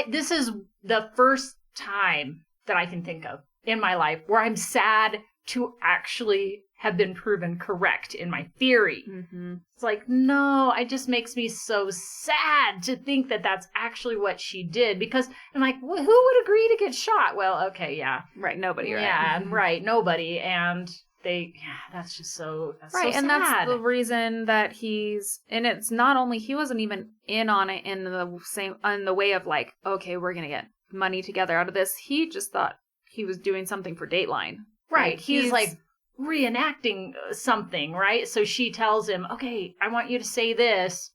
This is the first time that I can think of in my life where I'm sad to actually have been proven correct in my theory. It's like, no, it just makes me so sad to think that that's actually what she did, because I'm like, well, who would agree to get shot? Well, okay, yeah. Right, nobody, right? Yeah, right, nobody. And that's just so, that's right, so sad. And that's the reason that and it's not only, he wasn't even in on it in the way of like, okay, we're going to get money together out of this. He just thought he was doing something for Dateline. Right, he's like, reenacting something, right? So she tells him, okay, I want you to say this.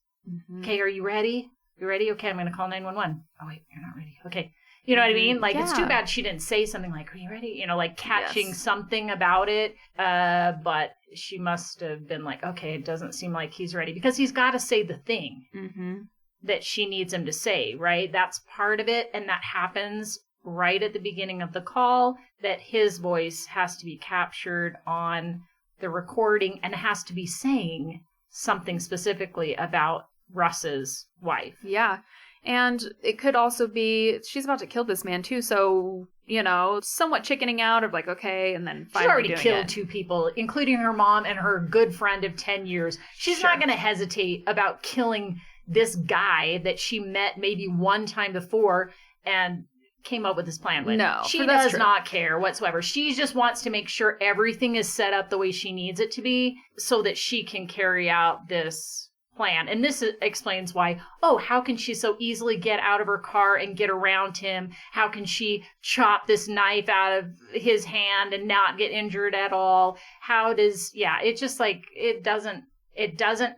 Okay, are you ready? You ready? Okay, I'm going to call 911. Oh, wait, you're not ready. Okay. You know what I mean? Like, it's too bad she didn't say something like, are you ready? You know, like catching something about it. But she must have been like, okay, it doesn't seem like he's ready, because he's got to say the thing that she needs him to say, right? That's part of it. And that happens right at the beginning of the call, that his voice has to be captured on the recording and has to be saying something specifically about Russ's wife. Yeah. And it could also be, she's about to kill this man too, so, you know, somewhat chickening out of like, okay, and then finally she's already killed 2 people, including her mom and her good friend of 10 years. She's not going to hesitate about killing this guy that she met maybe one time before and came up with this plan with. No, she does not care whatsoever. She just wants to make sure everything is set up the way she needs it to be so that she can carry out this plan. And this explains why, how can she so easily get out of her car and get around him? How can she chop this knife out of his hand and not get injured at all? How does, it's just like, it doesn't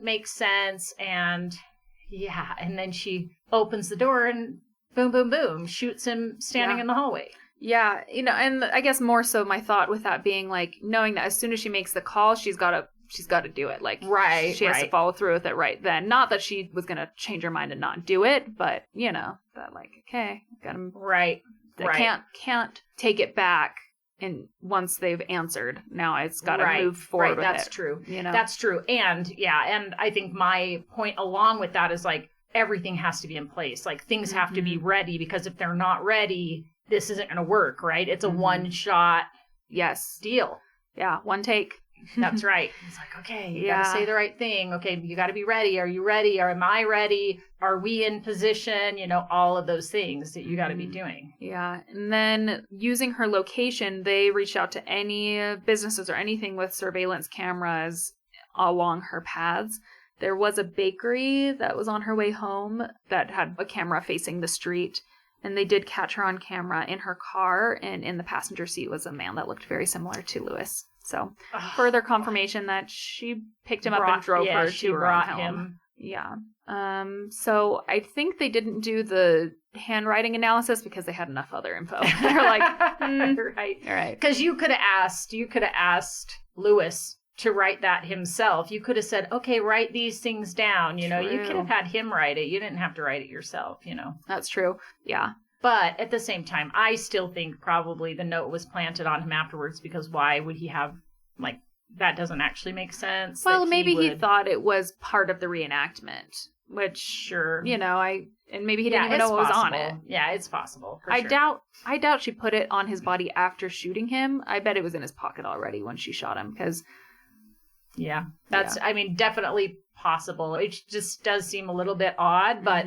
make sense. And and then she opens the door and boom, boom, boom, shoots him standing in the hallway. Yeah, you know, and I guess more so my thought with that being like, knowing that as soon as she makes the call, she's got to do it. Like, she has to follow through with it right then. Not that she was going to change her mind and not do it, but, you know, that, like, okay, got him. Right. They can't take it back. And once they've answered, now it's got to move forward. Right, with that's it, true. You know, that's true. And and I think my point along with that is like everything has to be in place. Like things have to be ready, because if they're not ready, this isn't going to work. Right? It's a one shot. Yes. Deal. Yeah. One take. That's right. It's like, okay, you got to say the right thing. Okay, you got to be ready. Are you ready? Or am I ready? Are we in position? You know, all of those things that you got to be doing. Yeah. And then using her location, they reached out to any businesses or anything with surveillance cameras along her paths. There was a bakery that was on her way home that had a camera facing the street. And they did catch her on camera in her car, and in the passenger seat was a man that looked very similar to Lewis. So further confirmation that she picked him up and drove her to her own home. Yeah. So I think they didn't do the handwriting analysis because they had enough other info. They're like, right. All right. Because you could have asked Lewis to write that himself. You could have said, okay, write these things down. You know, you could have had him write it. You didn't have to write it yourself, you know. That's true. Yeah. But at the same time, I still think probably the note was planted on him afterwards, because why would he have, like, that doesn't actually make sense. Well, maybe he thought it was part of the reenactment, which, you know, and maybe he didn't even know what was on it. Yeah, it's possible. I doubt she put it on his body after shooting him. I bet it was in his pocket already when she shot him, because... Yeah, I mean, definitely possible. It just does seem a little bit odd, but...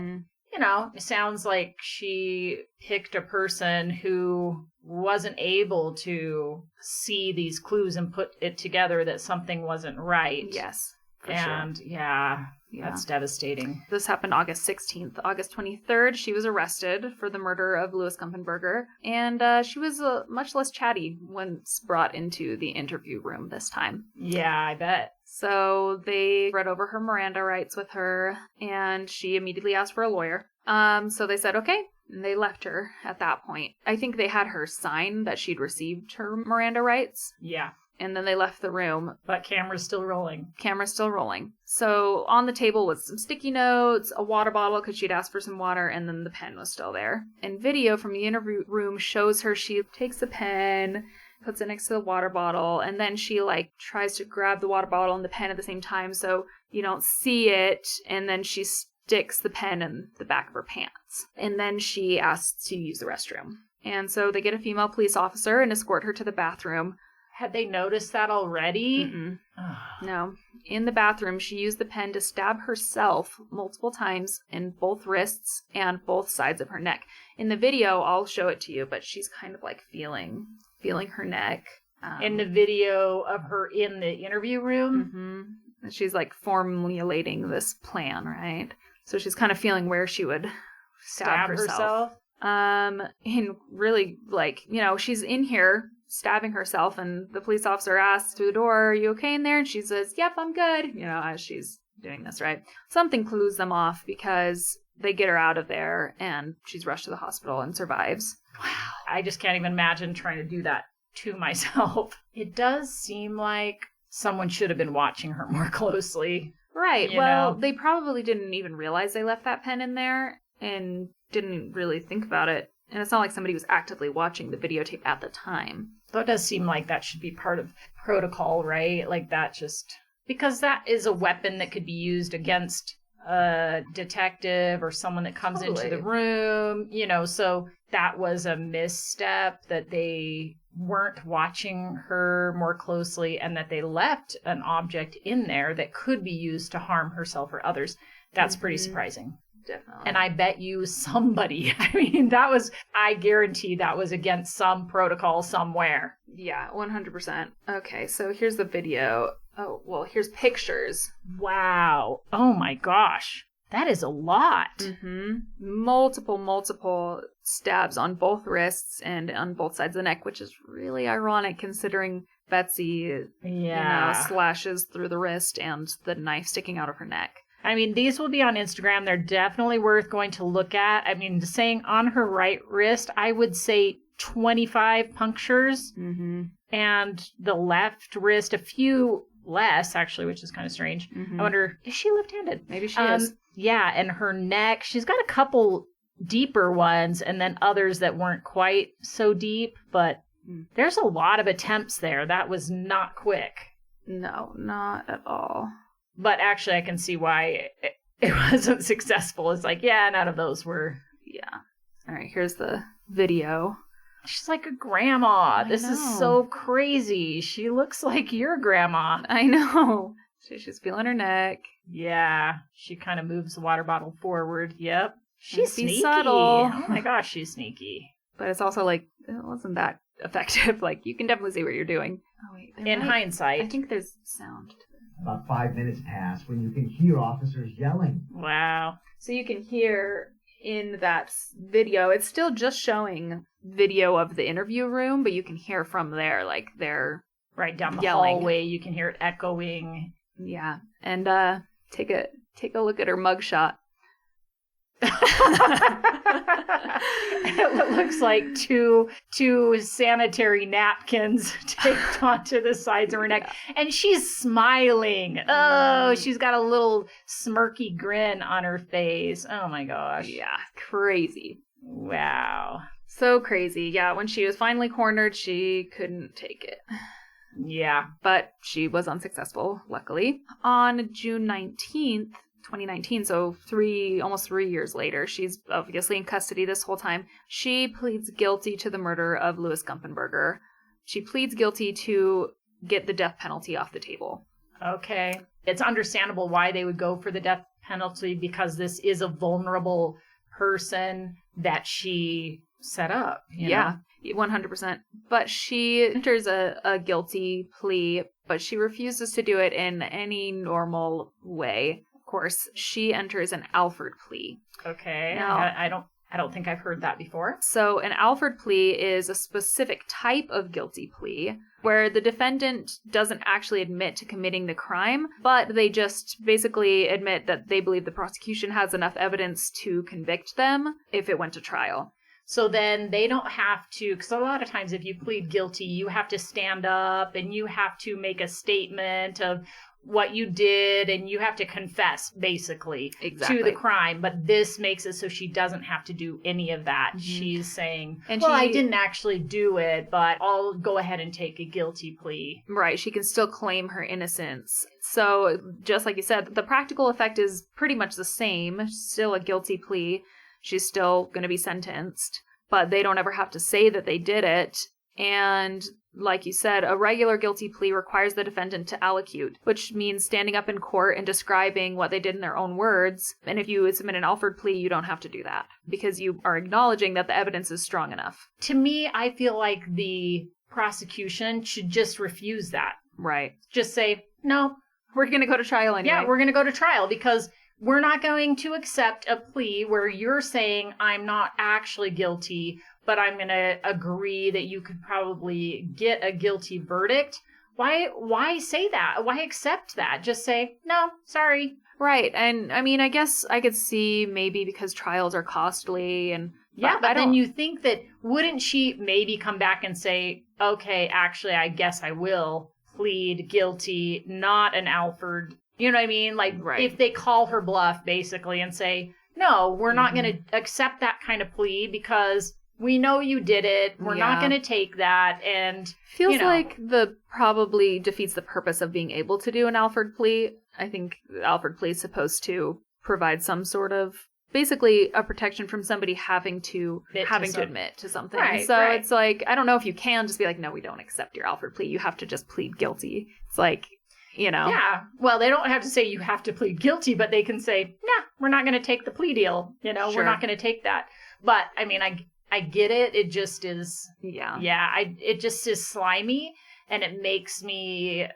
You know, it sounds like she picked a person who wasn't able to see these clues and put it together that something wasn't right. Yes, for sure. Yeah, that's devastating. This happened August 16th. August 23rd, she was arrested for the murder of Louis Gumpenberger, and she was much less chatty once brought into the interview room this time. Yeah, I bet. So they read over her Miranda rights with her, and she immediately asked for a lawyer. So they said, okay, and they left her at that point. I think they had her sign that she'd received her Miranda rights. Yeah. And then they left the room. But camera's still rolling. Camera's still rolling. So on the table was some sticky notes, a water bottle because she'd asked for some water, and then the pen was still there. And video from the interview room shows her, she takes the pen, puts it next to the water bottle, and then she like tries to grab the water bottle and the pen at the same time so you don't see it, and then she sticks the pen in the back of her pants. And then she asks to use the restroom. And so they get a female police officer and escort her to the bathroom. Had they noticed that already? No. In the bathroom, she used the pen to stab herself multiple times in both wrists and both sides of her neck. In the video, I'll show it to you, but she's kind of like feeling her neck. In the video of her in the interview room? And she's like formulating this plan, right? So she's kind of feeling where she would stab herself. And really, like, you know, she's in here stabbing herself, and the police officer asks through the door, "Are you okay in there?" And she says, "Yep, I'm good," you know, as she's doing this, right? Something clues them off because they get her out of there and she's rushed to the hospital and survives. Wow. I just can't even imagine trying to do that to myself. It does seem like someone should have been watching her more closely. Right. Well, they probably didn't even realize they left that pen in there and didn't really think about it. And it's not like somebody was actively watching the videotape at the time. So it does seem like that should be part of protocol, right? Like that just... Because that is a weapon that could be used against a detective or someone that comes into the room, you know, so that was a misstep, that they weren't watching her more closely and that they left an object in there that could be used to harm herself or others. That's pretty surprising. Definitely. And I bet you somebody, I guarantee that was against some protocol somewhere. Yeah, 100%. Okay, so here's the video. Oh, well, here's pictures. Wow. Oh my gosh. That is a lot. Multiple stabs on both wrists and on both sides of the neck, which is really ironic considering Betsy, slashes through the wrist and the knife sticking out of her neck. I mean, these will be on Instagram. They're definitely worth going to look at. I mean, saying on her right wrist, I would say 25 punctures. And the left wrist, a few less, actually, which is kind of strange. I wonder, is she left-handed? Maybe she is. Yeah, and her neck, she's got a couple deeper ones and then others that weren't quite so deep, but there's a lot of attempts there. That was not quick. No, not at all. But actually, I can see why it wasn't successful. It's like, yeah, none of those were. Yeah. All right, here's the video. She's like a grandma. I This is know. so crazy. She looks like your grandma. I know. She's feeling her neck. Yeah. She kind of moves the water bottle forward. Yep. She's Be sneaky. subtle. Oh my gosh, she's sneaky. But it's also like, it wasn't that effective. Like, you can definitely see what you're doing. Oh, wait. In hindsight. I think there's sound. About 5 minutes pass when you can hear officers yelling. Wow. So you can hear in that video, it's still just showing video of the interview room, but you can hear from there, like, they're Right down the yelling. hallway, you can hear it echoing. Yeah. And take a look at her mugshot. It looks like two sanitary napkins taped onto the sides of her neck. And she's smiling. Oh, she's got a little smirky grin on her face. Oh my gosh. Yeah, crazy. Wow. So crazy. Yeah, when she was finally cornered, she couldn't take it. Yeah. But she was unsuccessful, luckily. On June 19th, 2019, so almost 3 years later, she's obviously in custody this whole time. She pleads guilty to the murder of Louis Gumpenberger. She pleads guilty to get the death penalty off the table. Okay. It's understandable why they would go for the death penalty, because this is a vulnerable person that she set up. You know? 100%. But she enters a guilty plea, but she refuses to do it in any normal way. Of course, she enters an Alford plea. Okay. Now- I don't think I've heard that before. So an Alford plea is a specific type of guilty plea where the defendant doesn't actually admit to committing the crime, but they just basically admit that they believe the prosecution has enough evidence to convict them if it went to trial. So then they don't have to, because a lot of times if you plead guilty, you have to stand up and you have to make a statement of what you did and you have to confess basically Exactly. to the crime. But this makes it so she doesn't have to do any of that. Mhm. She's saying, And I she- didn't actually do it, but I'll go ahead and take a guilty plea. Right, she can still claim her innocence. So, just like you said, the practical effect is pretty much the same. Still a guilty plea. She's still going to be sentenced, but they don't ever have to say that they did it. And like you said, a regular guilty plea requires the defendant to allocute, which means standing up in court and describing what they did in their own words. And if you submit an Alford plea, you don't have to do that because you are acknowledging that the evidence is strong enough. To me, I feel like the prosecution should just refuse that. Right. Just say, no, We're going to go to trial anyway. yeah, we're going to go to trial because we're not going to accept a plea where you're saying I'm not actually guilty, but I'm going to agree that you could probably get a guilty verdict. Why say that? Why accept that? Just say, no, sorry. Right. And I mean, I guess I could see maybe because trials are costly and Yeah, I but then don't- you think that wouldn't she maybe come back and say, okay, actually, I guess I will plead guilty, not an Alford. You know what I mean? Like, Right. if they call her bluff, basically, and say, no, we're not Mhm. going to accept that kind of plea because we know you did it. We're not Yeah. going to take that. And, feels you know. like the probably defeats the purpose of being able to do an Alford plea. I think the Alford plea is supposed to provide some sort of basically a protection from somebody having to admit to something. Right, so right. it's like, I don't know if you can just be like, no, we don't accept your Alford plea. You have to just plead guilty. It's like, you know. yeah, well, they don't have to say you have to plead guilty, but they can say, nah, we're not going to take the plea deal. You know, Sure. we're not going to take that. But, I mean, I get it. It just is... Yeah. it just is slimy, and it makes me,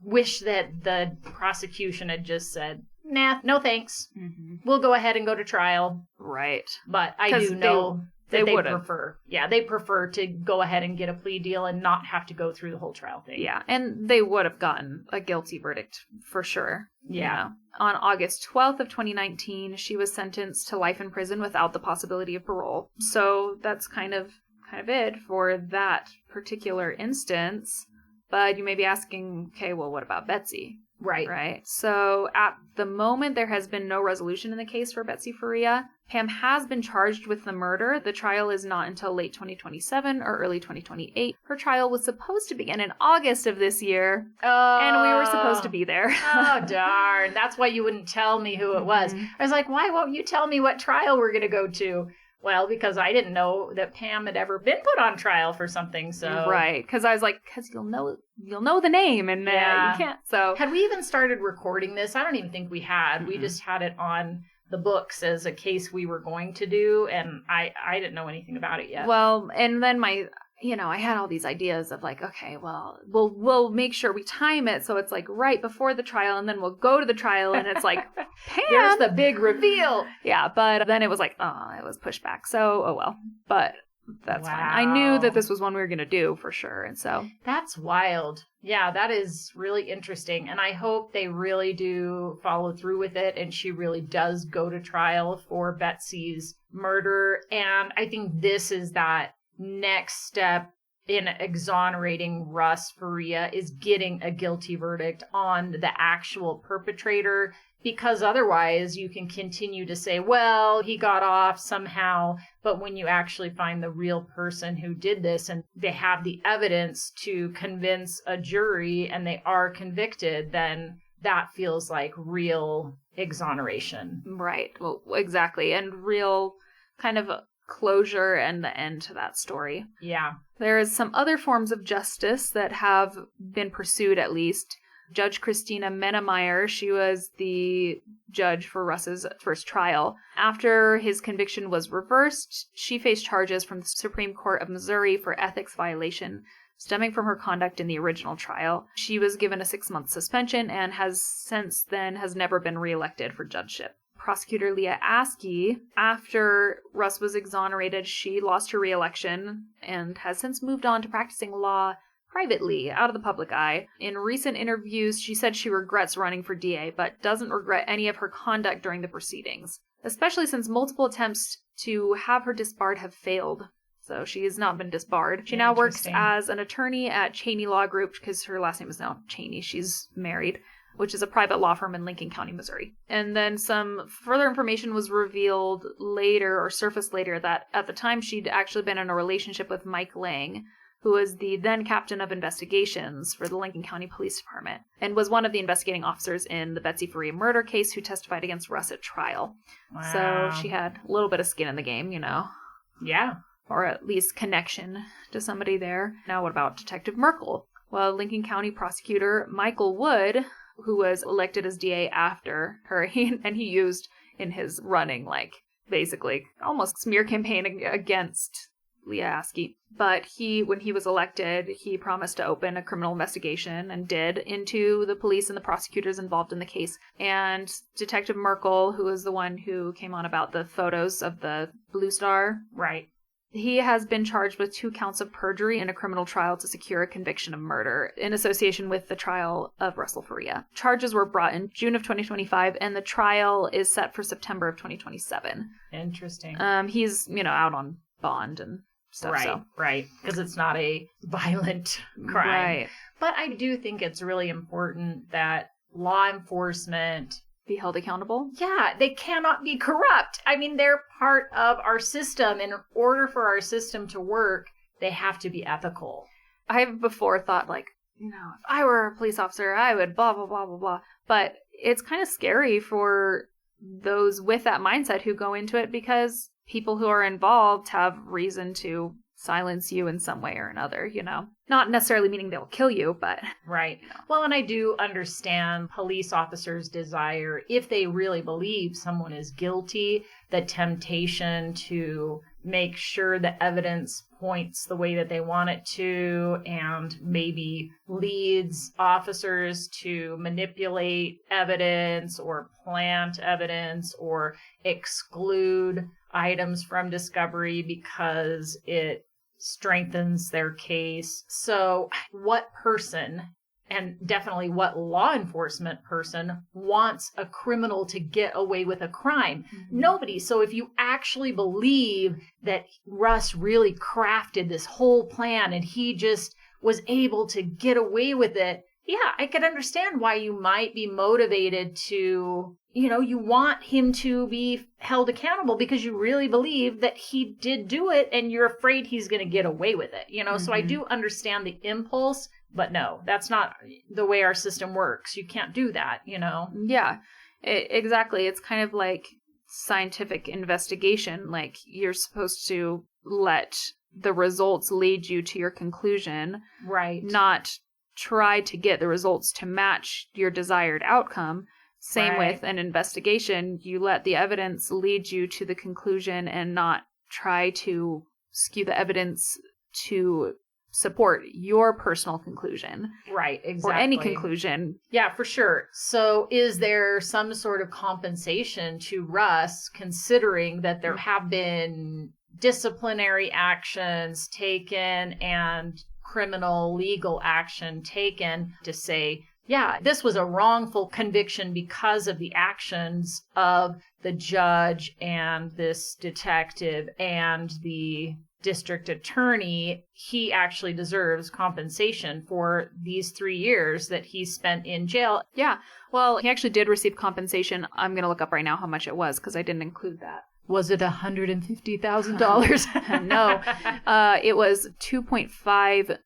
wish that the prosecution had just said, nah, no thanks. Mhm. We'll go ahead and go to trial. Right. But I 'Cause do know they that they would've. prefer. Yeah, they prefer to go ahead and get a plea deal and not have to go through the whole trial thing. Yeah, and they would have gotten a guilty verdict for sure. you Yeah. know. On August 12th of 2019, she was sentenced to life in prison without the possibility of parole. So that's kind of it for that particular instance. But you may be asking, okay, well, what about Betsy? Right. So at the moment, there has been no resolution in the case for Betsy Faria. Pam has been charged with the murder. The trial is not until late 2027 or early 2028. Her trial was supposed to begin in August of this year, and we were supposed to be there. Oh, darn. That's why you wouldn't tell me who it was. I was like, why won't you tell me what trial we're going to go to? Well, because I didn't know that Pam had ever been put on trial for something, so... Right, because I was like, because you'll know the name, and you can't, so... Had we even started recording this? I don't even think we had. Mm-hmm. We just had it on the books as a case we were going to do, and I didn't know anything about it yet. Well, and then I had all these ideas of like, okay, well, we'll make sure we time it so it's like right before the trial, and then we'll go to the trial, and it's like, Pam! There's the big reveal! Yeah, but then it was like, it was pushed back, so, oh well. But that's fine. I knew that this was one we were going to do for sure, and so... That's wild. Yeah, that is really interesting, and I hope they really do follow through with it, and she really does go to trial for Betsy's murder, and I think this is that next step in exonerating Russ Faria is getting a guilty verdict on the actual perpetrator, because otherwise you can continue to say, well, he got off somehow, but when you actually find the real person who did this and they have the evidence to convince a jury and they are convicted, then that feels like real exoneration. Right. Well, exactly. And real kind of closure and the end to that story. Yeah. There is some other forms of justice that have been pursued, at least. Judge Christina Menemeyer, she was the judge for Russ's first trial. After his conviction was reversed, she faced charges from the Supreme Court of Missouri for ethics violation stemming from her conduct in the original trial. She was given a 6-month suspension and has never been reelected for judgeship. Prosecutor Leah Askey, after Russ was exonerated, she lost her reelection and has since moved on to practicing law privately, out of the public eye. In recent interviews, she said she regrets running for DA, but doesn't regret any of her conduct during the proceedings, especially since multiple attempts to have her disbarred have failed. So she has not been disbarred. She now works as an attorney at Cheney Law Group, because her last name is now Cheney. She's married, which is a private law firm in Lincoln County, Missouri. And then some further information was revealed later, or surfaced later, that at the time she'd actually been in a relationship with Mike Lang, who was the then captain of investigations for the Lincoln County Police Department, and was one of the investigating officers in the Betsy Faria murder case who testified against Russ at trial. Wow. So she had a little bit of skin in the game, Yeah. Or at least connection to somebody there. Now what about Detective Merkel? Well, Lincoln County prosecutor Michael Wood, who was elected as DA after her, and he used in his running, basically almost smear campaign against Leah Askey. But when he was elected, he promised to open a criminal investigation, and did, into the police and the prosecutors involved in the case. And Detective Merkel, who was the one who came on about the photos of the Blue Star. Right. He has been charged with 2 counts of perjury in a criminal trial to secure a conviction of murder in association with the trial of Russell Faria. Charges were brought in June of 2025, and the trial is set for September of 2027. Interesting. He's, out on bond and stuff. Right. Because it's not a violent crime. Right. But I do think it's really important that law enforcement be held accountable? Yeah, they cannot be corrupt. I mean, they're part of our system. In order for our system to work, they have to be ethical. I have before thought, if I were a police officer, I would blah, blah, blah, blah, blah. But it's kind of scary for those with that mindset who go into it, because people who are involved have reason to silence you in some way or another, Not necessarily meaning they'll kill you, but... Right. Well, and I do understand police officers' desire, if they really believe someone is guilty, the temptation to make sure the evidence points the way that they want it to, and maybe leads officers to manipulate evidence or plant evidence or exclude items from discovery because it strengthens their case. So what person, and definitely what law enforcement person, wants a criminal to get away with a crime? Mm-hmm. Nobody. So if you actually believe that Russ really crafted this whole plan and he just was able to get away with it, Yeah, I could understand why you might be motivated to, you want him to be held accountable because you really believe that he did do it and you're afraid he's going to get away with it, So I do understand the impulse, but no, that's not the way our system works. You can't do that, Yeah, exactly. It's kind of like scientific investigation. Like, you're supposed to let the results lead you to your conclusion. Right. Not try to get the results to match your desired outcome. Same with an investigation. You let the evidence lead you to the conclusion and not try to skew the evidence to support your personal conclusion. Right, exactly. Or any conclusion. Yeah, for sure. So is there some sort of compensation to Russ, considering that there have been disciplinary actions taken and criminal legal action taken to say, yeah, this was a wrongful conviction because of the actions of the judge and this detective and the district attorney. He actually deserves compensation for these 3 years that he spent in jail. Yeah. Well, he actually did receive compensation. I'm going to look up right now how much it was because I didn't include that. Was it $150,000? No. It was $2.05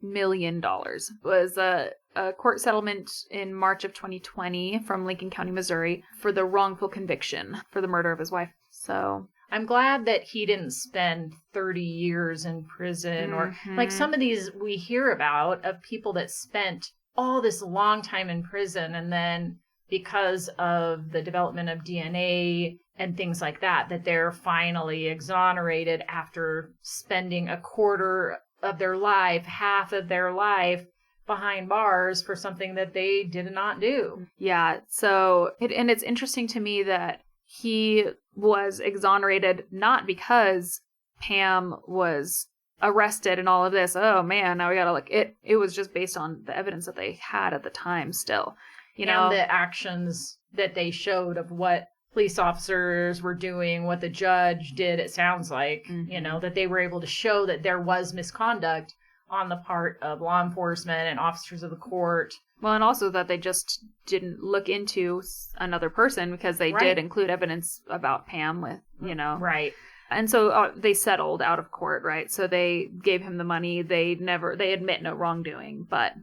million. It was a court settlement in March of 2020 from Lincoln County, Missouri for the wrongful conviction for the murder of his wife. So I'm glad that he didn't spend 30 years in prison or like some of these we hear about of people that spent all this long time in prison and then because of the development of DNA and things like that, that they're finally exonerated after spending a quarter of their life, half of their life behind bars for something that they did not do. Yeah. So, it's interesting to me that he was exonerated not because Pam was arrested and all of this. Oh man, now we gotta look. It was just based on the evidence that they had at the time still. And the actions that they showed of what police officers were doing, what the judge did, it sounds like, that they were able to show that there was misconduct on the part of law enforcement and officers of the court. Well, and also that they just didn't look into another person because they did include evidence about Pam with, Right. And so they settled out of court, right? So they gave him the money. They admit no wrongdoing, but,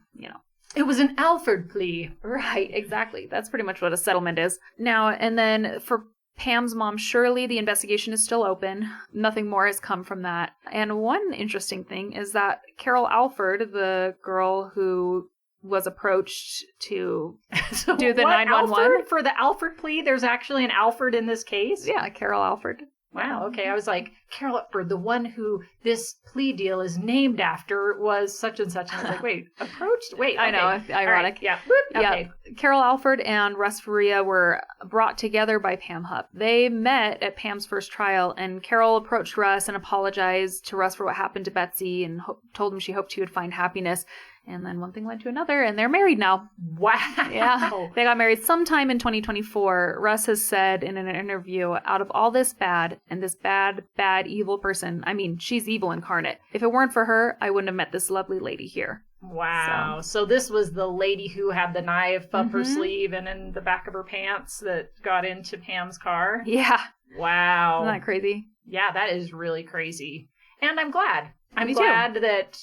It was an Alford plea. Right, exactly. That's pretty much what a settlement is. Now, and then for Pam's mom, Shirley, the investigation is still open. Nothing more has come from that. And one interesting thing is that Carol Alford, the girl who was approached to do the 911. Alford? For the Alford plea, there's actually an Alford in this case? Yeah, Carol Alford. Wow, okay. I was like, Carol Alford, the one who this plea deal is named after, was such and such. And I was like, wait, approached? Wait, okay. I know, ironic. Right, yeah. Whoop, okay. Yeah. Carol Alford and Russ Faria were brought together by Pam Hupp. They met at Pam's first trial, and Carol approached Russ and apologized to Russ for what happened to Betsy and told him she hoped he would find happiness. And then one thing led to another, and they're married now. Wow. Yeah. They got married sometime in 2024. Russ has said in an interview, out of all this bad, and this bad, evil person, I mean, she's evil incarnate. If it weren't for her, I wouldn't have met this lovely lady here. Wow. So this was the lady who had the knife up her sleeve and in the back of her pants that got into Pam's car? Yeah. Wow. Isn't that crazy? Yeah, that is really crazy. And I'm glad. I'm Me glad too. that,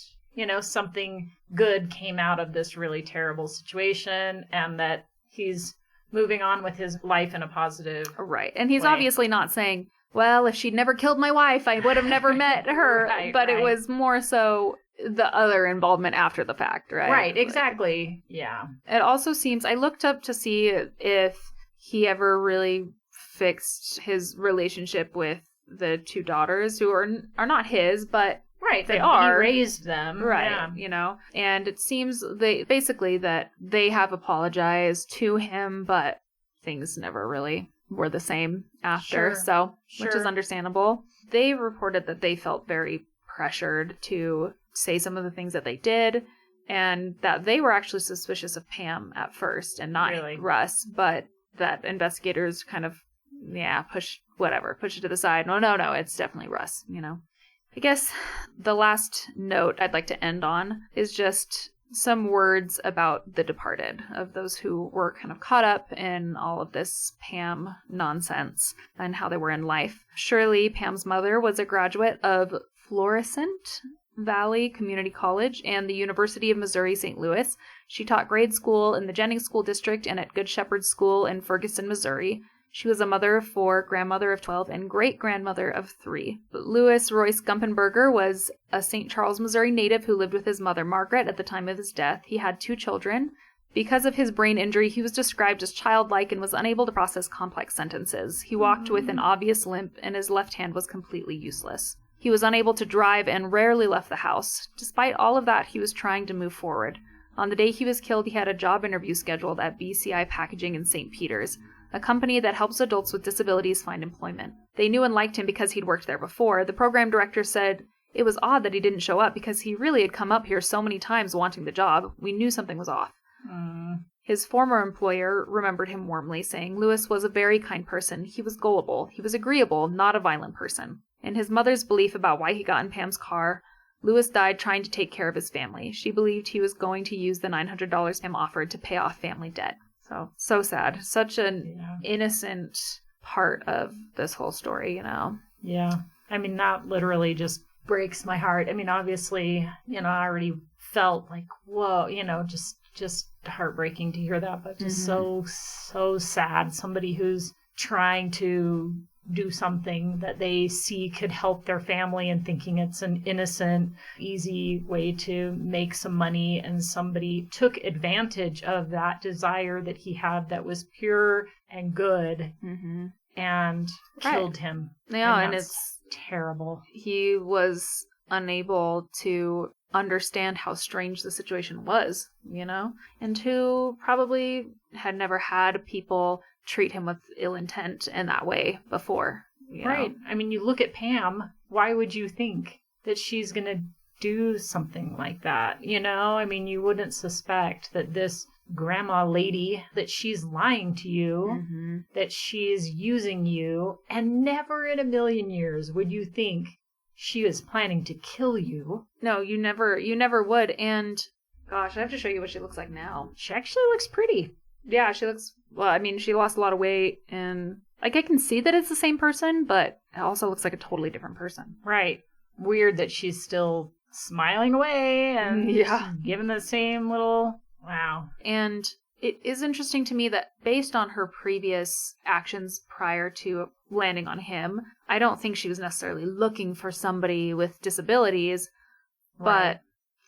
something good came out of this really terrible situation and that he's moving on with his life in a positive Right. And he's way. obviously not saying, well, if she'd never killed my wife, I would have never met her. But it was more so the other involvement after the fact, right? Right, exactly. Yeah. It also seems, I looked up to see if he ever really fixed his relationship with the two daughters who are not his, but right, they are. He raised them. Right, yeah. And it seems that they have apologized to him, but things never really were the same after, which is understandable. They reported that they felt very pressured to say some of the things that they did, and that they were actually suspicious of Pam at first and not Russ, but that investigators kind of, push it to the side. No, it's definitely Russ, I guess the last note I'd like to end on is just some words about the departed, of those who were kind of caught up in all of this Pam nonsense and how they were in life. Shirley, Pam's mother, was a graduate of Florissant Valley Community College and the University of Missouri St. Louis. She taught grade school in the Jennings School District and at Good Shepherd School in Ferguson, Missouri. She was a mother of 4, grandmother of 12, and great-grandmother of 3. Louis Royce Gumpenberger was a St. Charles, Missouri native who lived with his mother, Margaret, at the time of his death. He had 2 children. Because of his brain injury, he was described as childlike and was unable to process complex sentences. He walked with an obvious limp, and his left hand was completely useless. He was unable to drive and rarely left the house. Despite all of that, he was trying to move forward. On the day he was killed, he had a job interview scheduled at BCI Packaging in St. Peters, a company that helps adults with disabilities find employment. They knew and liked him because he'd worked there before. The program director said it was odd that he didn't show up because he really had come up here so many times wanting the job. We knew something was off. His former employer remembered him warmly, saying Louis was a very kind person. He was gullible. He was agreeable, not a violent person. In his mother's belief about why he got in Pam's car, Louis died trying to take care of his family. She believed he was going to use the $900 Pam offered to pay off family debt. So sad. Such an innocent part of this whole story, you know? Yeah. I mean, that literally just breaks my heart. I mean, obviously, you know, I already felt like, whoa, you know, just heartbreaking to hear that, but just so sad. Somebody who's trying to do something that they see could help their family and thinking it's an innocent, easy way to make some money, and somebody took advantage of that desire that he had that was pure and good and killed him. Yeah, and it's terrible. He was unable to understand how strange the situation was, you know, and who probably had never had people treat him with ill intent in that way before. Right. I mean, you look at Pam, why would you think that she's going to do something like that? You know, I mean, you wouldn't suspect that this grandma lady, that she's lying to you, that she's using you, and never in a million years would you think she was planning to kill you. No, you never would. And gosh, I have to show you what she looks like now. She actually looks pretty. Yeah, she looks, well, I mean, she lost a lot of weight, and like I can see that it's the same person, but it also looks like a totally different person. Right. Weird that she's still smiling away and giving the same little, wow. And it is interesting to me that based on her previous actions prior to landing on him, I don't think she was necessarily looking for somebody with disabilities, but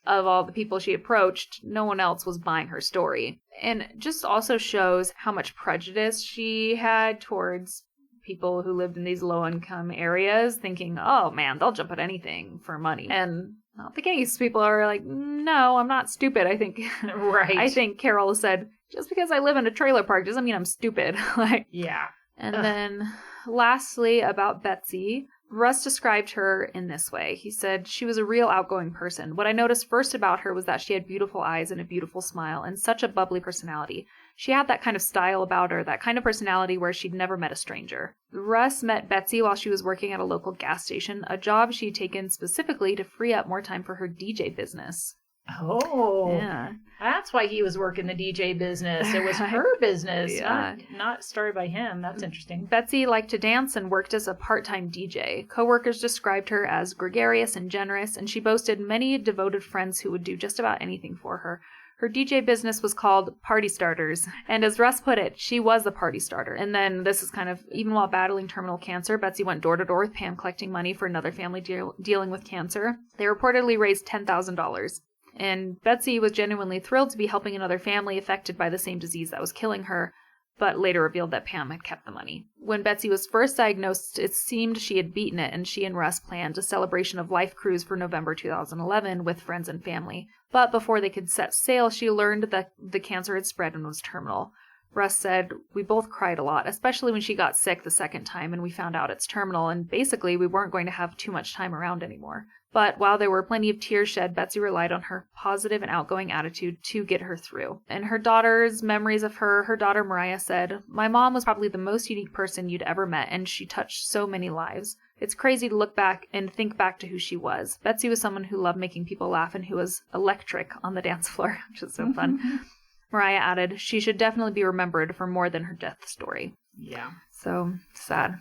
of all the people she approached, no one else was buying her story. And just also shows how much prejudice she had towards people who lived in these low-income areas, thinking, oh man, they'll jump at anything for money. And not the case. People are like, no, I'm not stupid. I think, I think Carol said, just because I live in a trailer park doesn't mean I'm stupid. And then lastly, about Betsy, Russ described her in this way. He said, she was a real outgoing person. What I noticed first about her was that she had beautiful eyes and a beautiful smile and such a bubbly personality. She had that kind of style about her, that kind of personality where she'd never met a stranger. Russ met Betsy while she was working at a local gas station, a job she'd taken specifically to free up more time for her DJ business. Oh, yeah. That's why he was working the DJ business. It was her business, not started by him. That's interesting. Betsy liked to dance and worked as a part-time DJ. Coworkers described her as gregarious and generous, and she boasted many devoted friends who would do just about anything for her. Her DJ business was called Party Starters, and as Russ put it, she was the party starter. And then this is kind of, even while battling terminal cancer, Betsy went door to door with Pam collecting money for another family dealing with cancer. They reportedly raised $10,000. And Betsy was genuinely thrilled to be helping another family affected by the same disease that was killing her, but later revealed that Pam had kept the money. When Betsy was first diagnosed, it seemed she had beaten it, and she and Russ planned a celebration of life cruise for November 2011 with friends and family. But before they could set sail, she learned that the cancer had spread and was terminal. Russ said, we both cried a lot, especially when she got sick the second time and we found out it's terminal, and basically we weren't going to have too much time around anymore. But while there were plenty of tears shed, Betsy relied on her positive and outgoing attitude to get her through. And her daughter's memories of her daughter Mariah said, "My mom was probably the most unique person you'd ever met, and she touched so many lives. It's crazy to look back and think back to who she was. Betsy was someone who loved making people laugh and who was electric on the dance floor," which is so fun. Mariah added, "She should definitely be remembered for more than her death story." Yeah. So sad,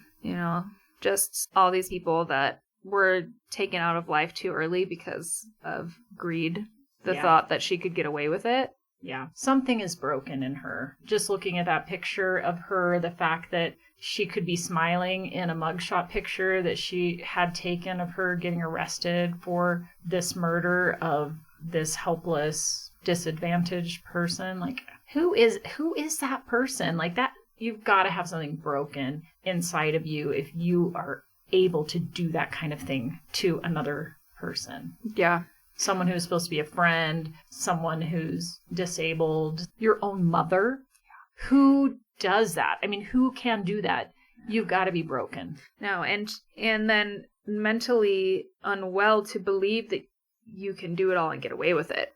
just all these people that were taken out of life too early because of greed, the thought that she could get away with it. Yeah. Something is broken in her. Just looking at that picture of her, the fact that she could be smiling in a mugshot picture that she had taken of her getting arrested for this murder of this helpless, disadvantaged person. Like, who is that person? Like, that, you've got to have something broken inside of you if you are able to do that kind of thing to another person. Yeah. Someone who's supposed to be a friend, someone who's disabled, your own mother. Who does that? I mean, who can do that? You've got to be broken. No, and then mentally unwell to believe that you can do it all and get away with it.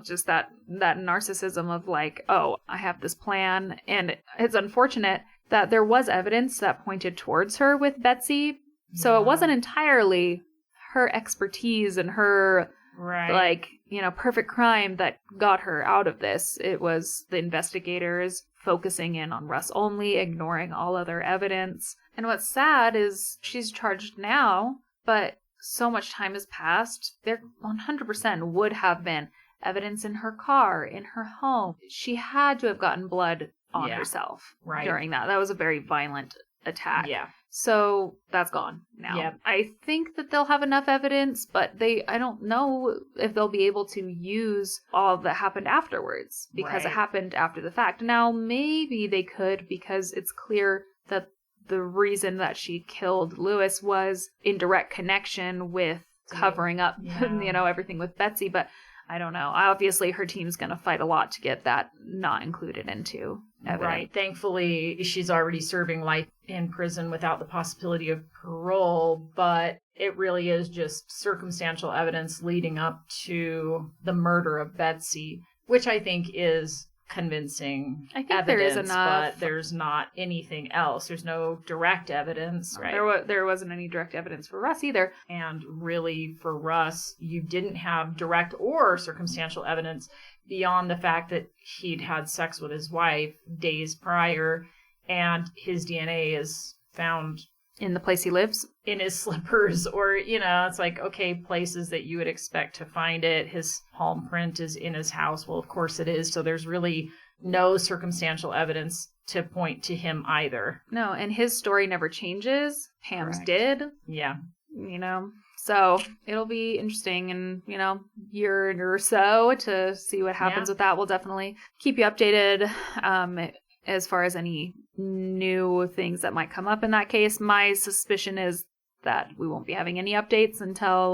Just that narcissism of like, oh, I have this plan. And it's unfortunate that there was evidence that pointed towards her with Betsy. So it wasn't entirely her expertise and her, perfect crime that got her out of this. It was the investigators focusing in on Russ only, ignoring all other evidence. And what's sad is she's charged now, but so much time has passed. There 100% would have been evidence in her car, in her home. She had to have gotten blood on herself during that. That was a very violent attack. Yeah. So that's gone now. Yep. I think that they'll have enough evidence, but I don't know if they'll be able to use all that happened afterwards because it happened after the fact. Now, maybe they could, because it's clear that the reason that she killed Lewis was in direct connection with covering up, everything with Betsy, but I don't know. Obviously, her team's going to fight a lot to get that not included into evidence. Right. Thankfully, she's already serving life in prison without the possibility of parole, but it really is just circumstantial evidence leading up to the murder of Betsy, which I think is convincing I think evidence, there is enough. but there's not anything else. There's no direct evidence. Right. There wasn't any direct evidence for Russ either. And really, for Russ, you didn't have direct or circumstantial evidence beyond the fact that he'd had sex with his wife days prior, and his DNA is found in the place he lives, in his slippers, or, it's like, okay, places that you would expect to find it. His palm print is in his house. Well, of course it is. So there's really no circumstantial evidence to point to him either. No, and his story never changes. Pam's did. Yeah. So it'll be interesting in, year or so to see what happens with that. We'll definitely keep you updated as far as any new things that might come up in that case. My suspicion is that we won't be having any updates until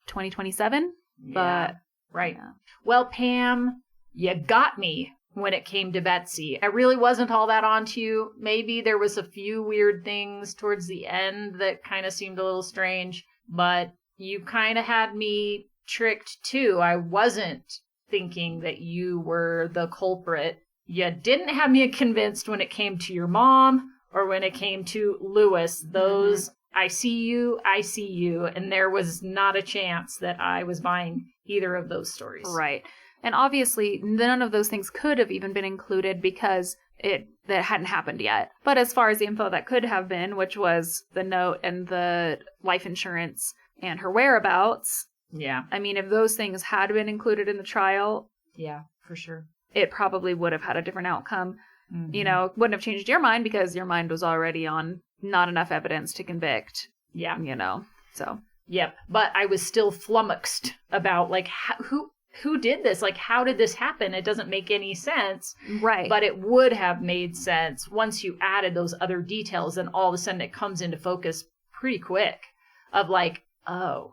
2027. Yeah, right. Yeah. Well, Pam, you got me when it came to Betsy. I really wasn't all that onto you. Maybe there was a few weird things towards the end that kind of seemed a little strange, but you kind of had me tricked too. I wasn't thinking that you were the culprit. You didn't have me convinced when it came to your mom or when it came to Lewis. Those, I see you, and there was not a chance that I was buying either of those stories. Right. And obviously, none of those things could have even been included because that hadn't happened yet. But as far as the info that could have been, which was the note and the life insurance and her whereabouts. Yeah. I mean, if those things had been included in the trial. Yeah, for sure. It probably would have had a different outcome. Mm-hmm. Wouldn't have changed your mind because your mind was already on not enough evidence to convict. Yeah. So. Yep. But I was still flummoxed about, like, who did this? Like, how did this happen? It doesn't make any sense. Right. But it would have made sense once you added those other details, and all of a sudden it comes into focus pretty quick of like, oh,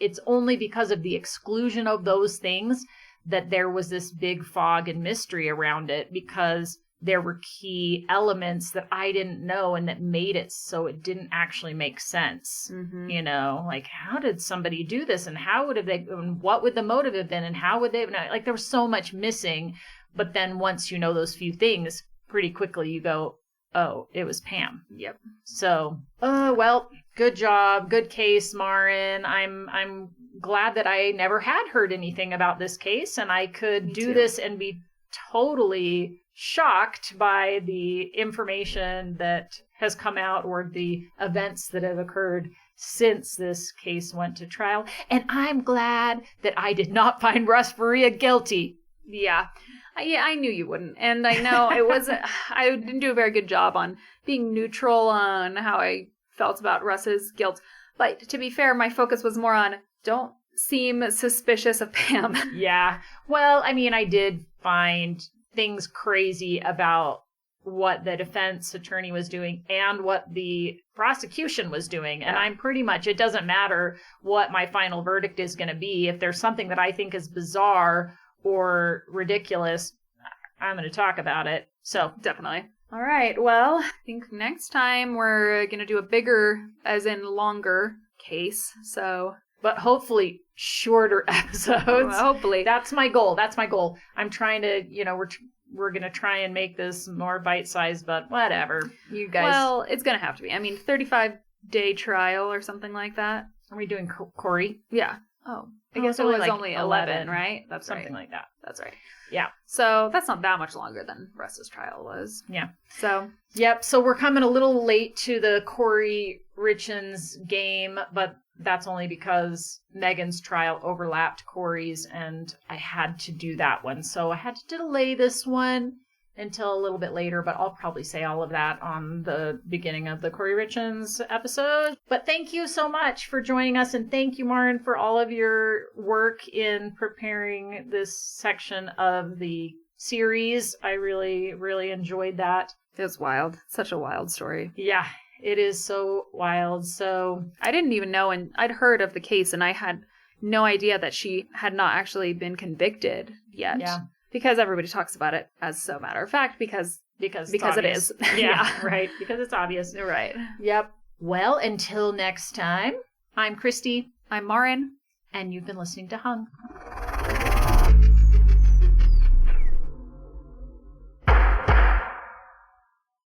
it's only because of the exclusion of those things that there was this big fog and mystery around it, because there were key elements that I didn't know and that made it so it didn't actually make sense. Mm-hmm. You know, like, how did somebody do this, and how would have they, and what would the motive have been, and how would they have, like, there was so much missing. But then once you know those few things, pretty quickly you go, oh, it was Pam. Yep. So, well, good job, good case, Marin. I'm glad that I never had heard anything about this case, and I could do this and be totally shocked by the information that has come out or the events that have occurred since this case went to trial. And I'm glad that I did not find Russ Faria guilty. Yeah. I knew you wouldn't. And I know it wasn't, I didn't do a very good job on being neutral on how I felt about Russ's guilt. But to be fair, my focus was more on don't seem suspicious of Pam. Yeah. Well, I mean, I did find things crazy about what the defense attorney was doing and what the prosecution was doing. And I'm pretty much, it doesn't matter what my final verdict is going to be. If there's something that I think is bizarre or ridiculous, I'm going to talk about it. So definitely. All right. Well, I think next time we're going to do a bigger, as in longer, case. So, but hopefully shorter episodes. Well, hopefully. That's my goal. That's my goal. I'm trying to, you know, we're going to try and make this more bite-sized, but whatever. You guys. Well, it's going to have to be. I mean, 35-day trial or something like that. Are we doing Corey? Yeah. Oh, I Oh, guess it's it only was like only 11, right? That's Something right. like that. That's right. Yeah. So that's not that much longer than Russ's trial was. Yeah. So. Yep. So we're coming a little late to the Corey Richins game, but that's only because Megan's trial overlapped Corey's, and I had to do that one. So I had to delay this one until a little bit later, but I'll probably say all of that on the beginning of the Corey Richins episode. But thank you so much for joining us, and thank you, Marin, for all of your work in preparing this section of the series. I really, really enjoyed that. It was wild. Such a wild story. Yeah, it is so wild. So I didn't even know, and I'd heard of the case, and I had no idea that she had not actually been convicted yet. Yeah. Because everybody talks about it as so matter of fact, because it is. Yeah, right. Because it's obvious. Right. Yep. Well, until next time, I'm Christie. I'm Marin. And you've been listening to Hung.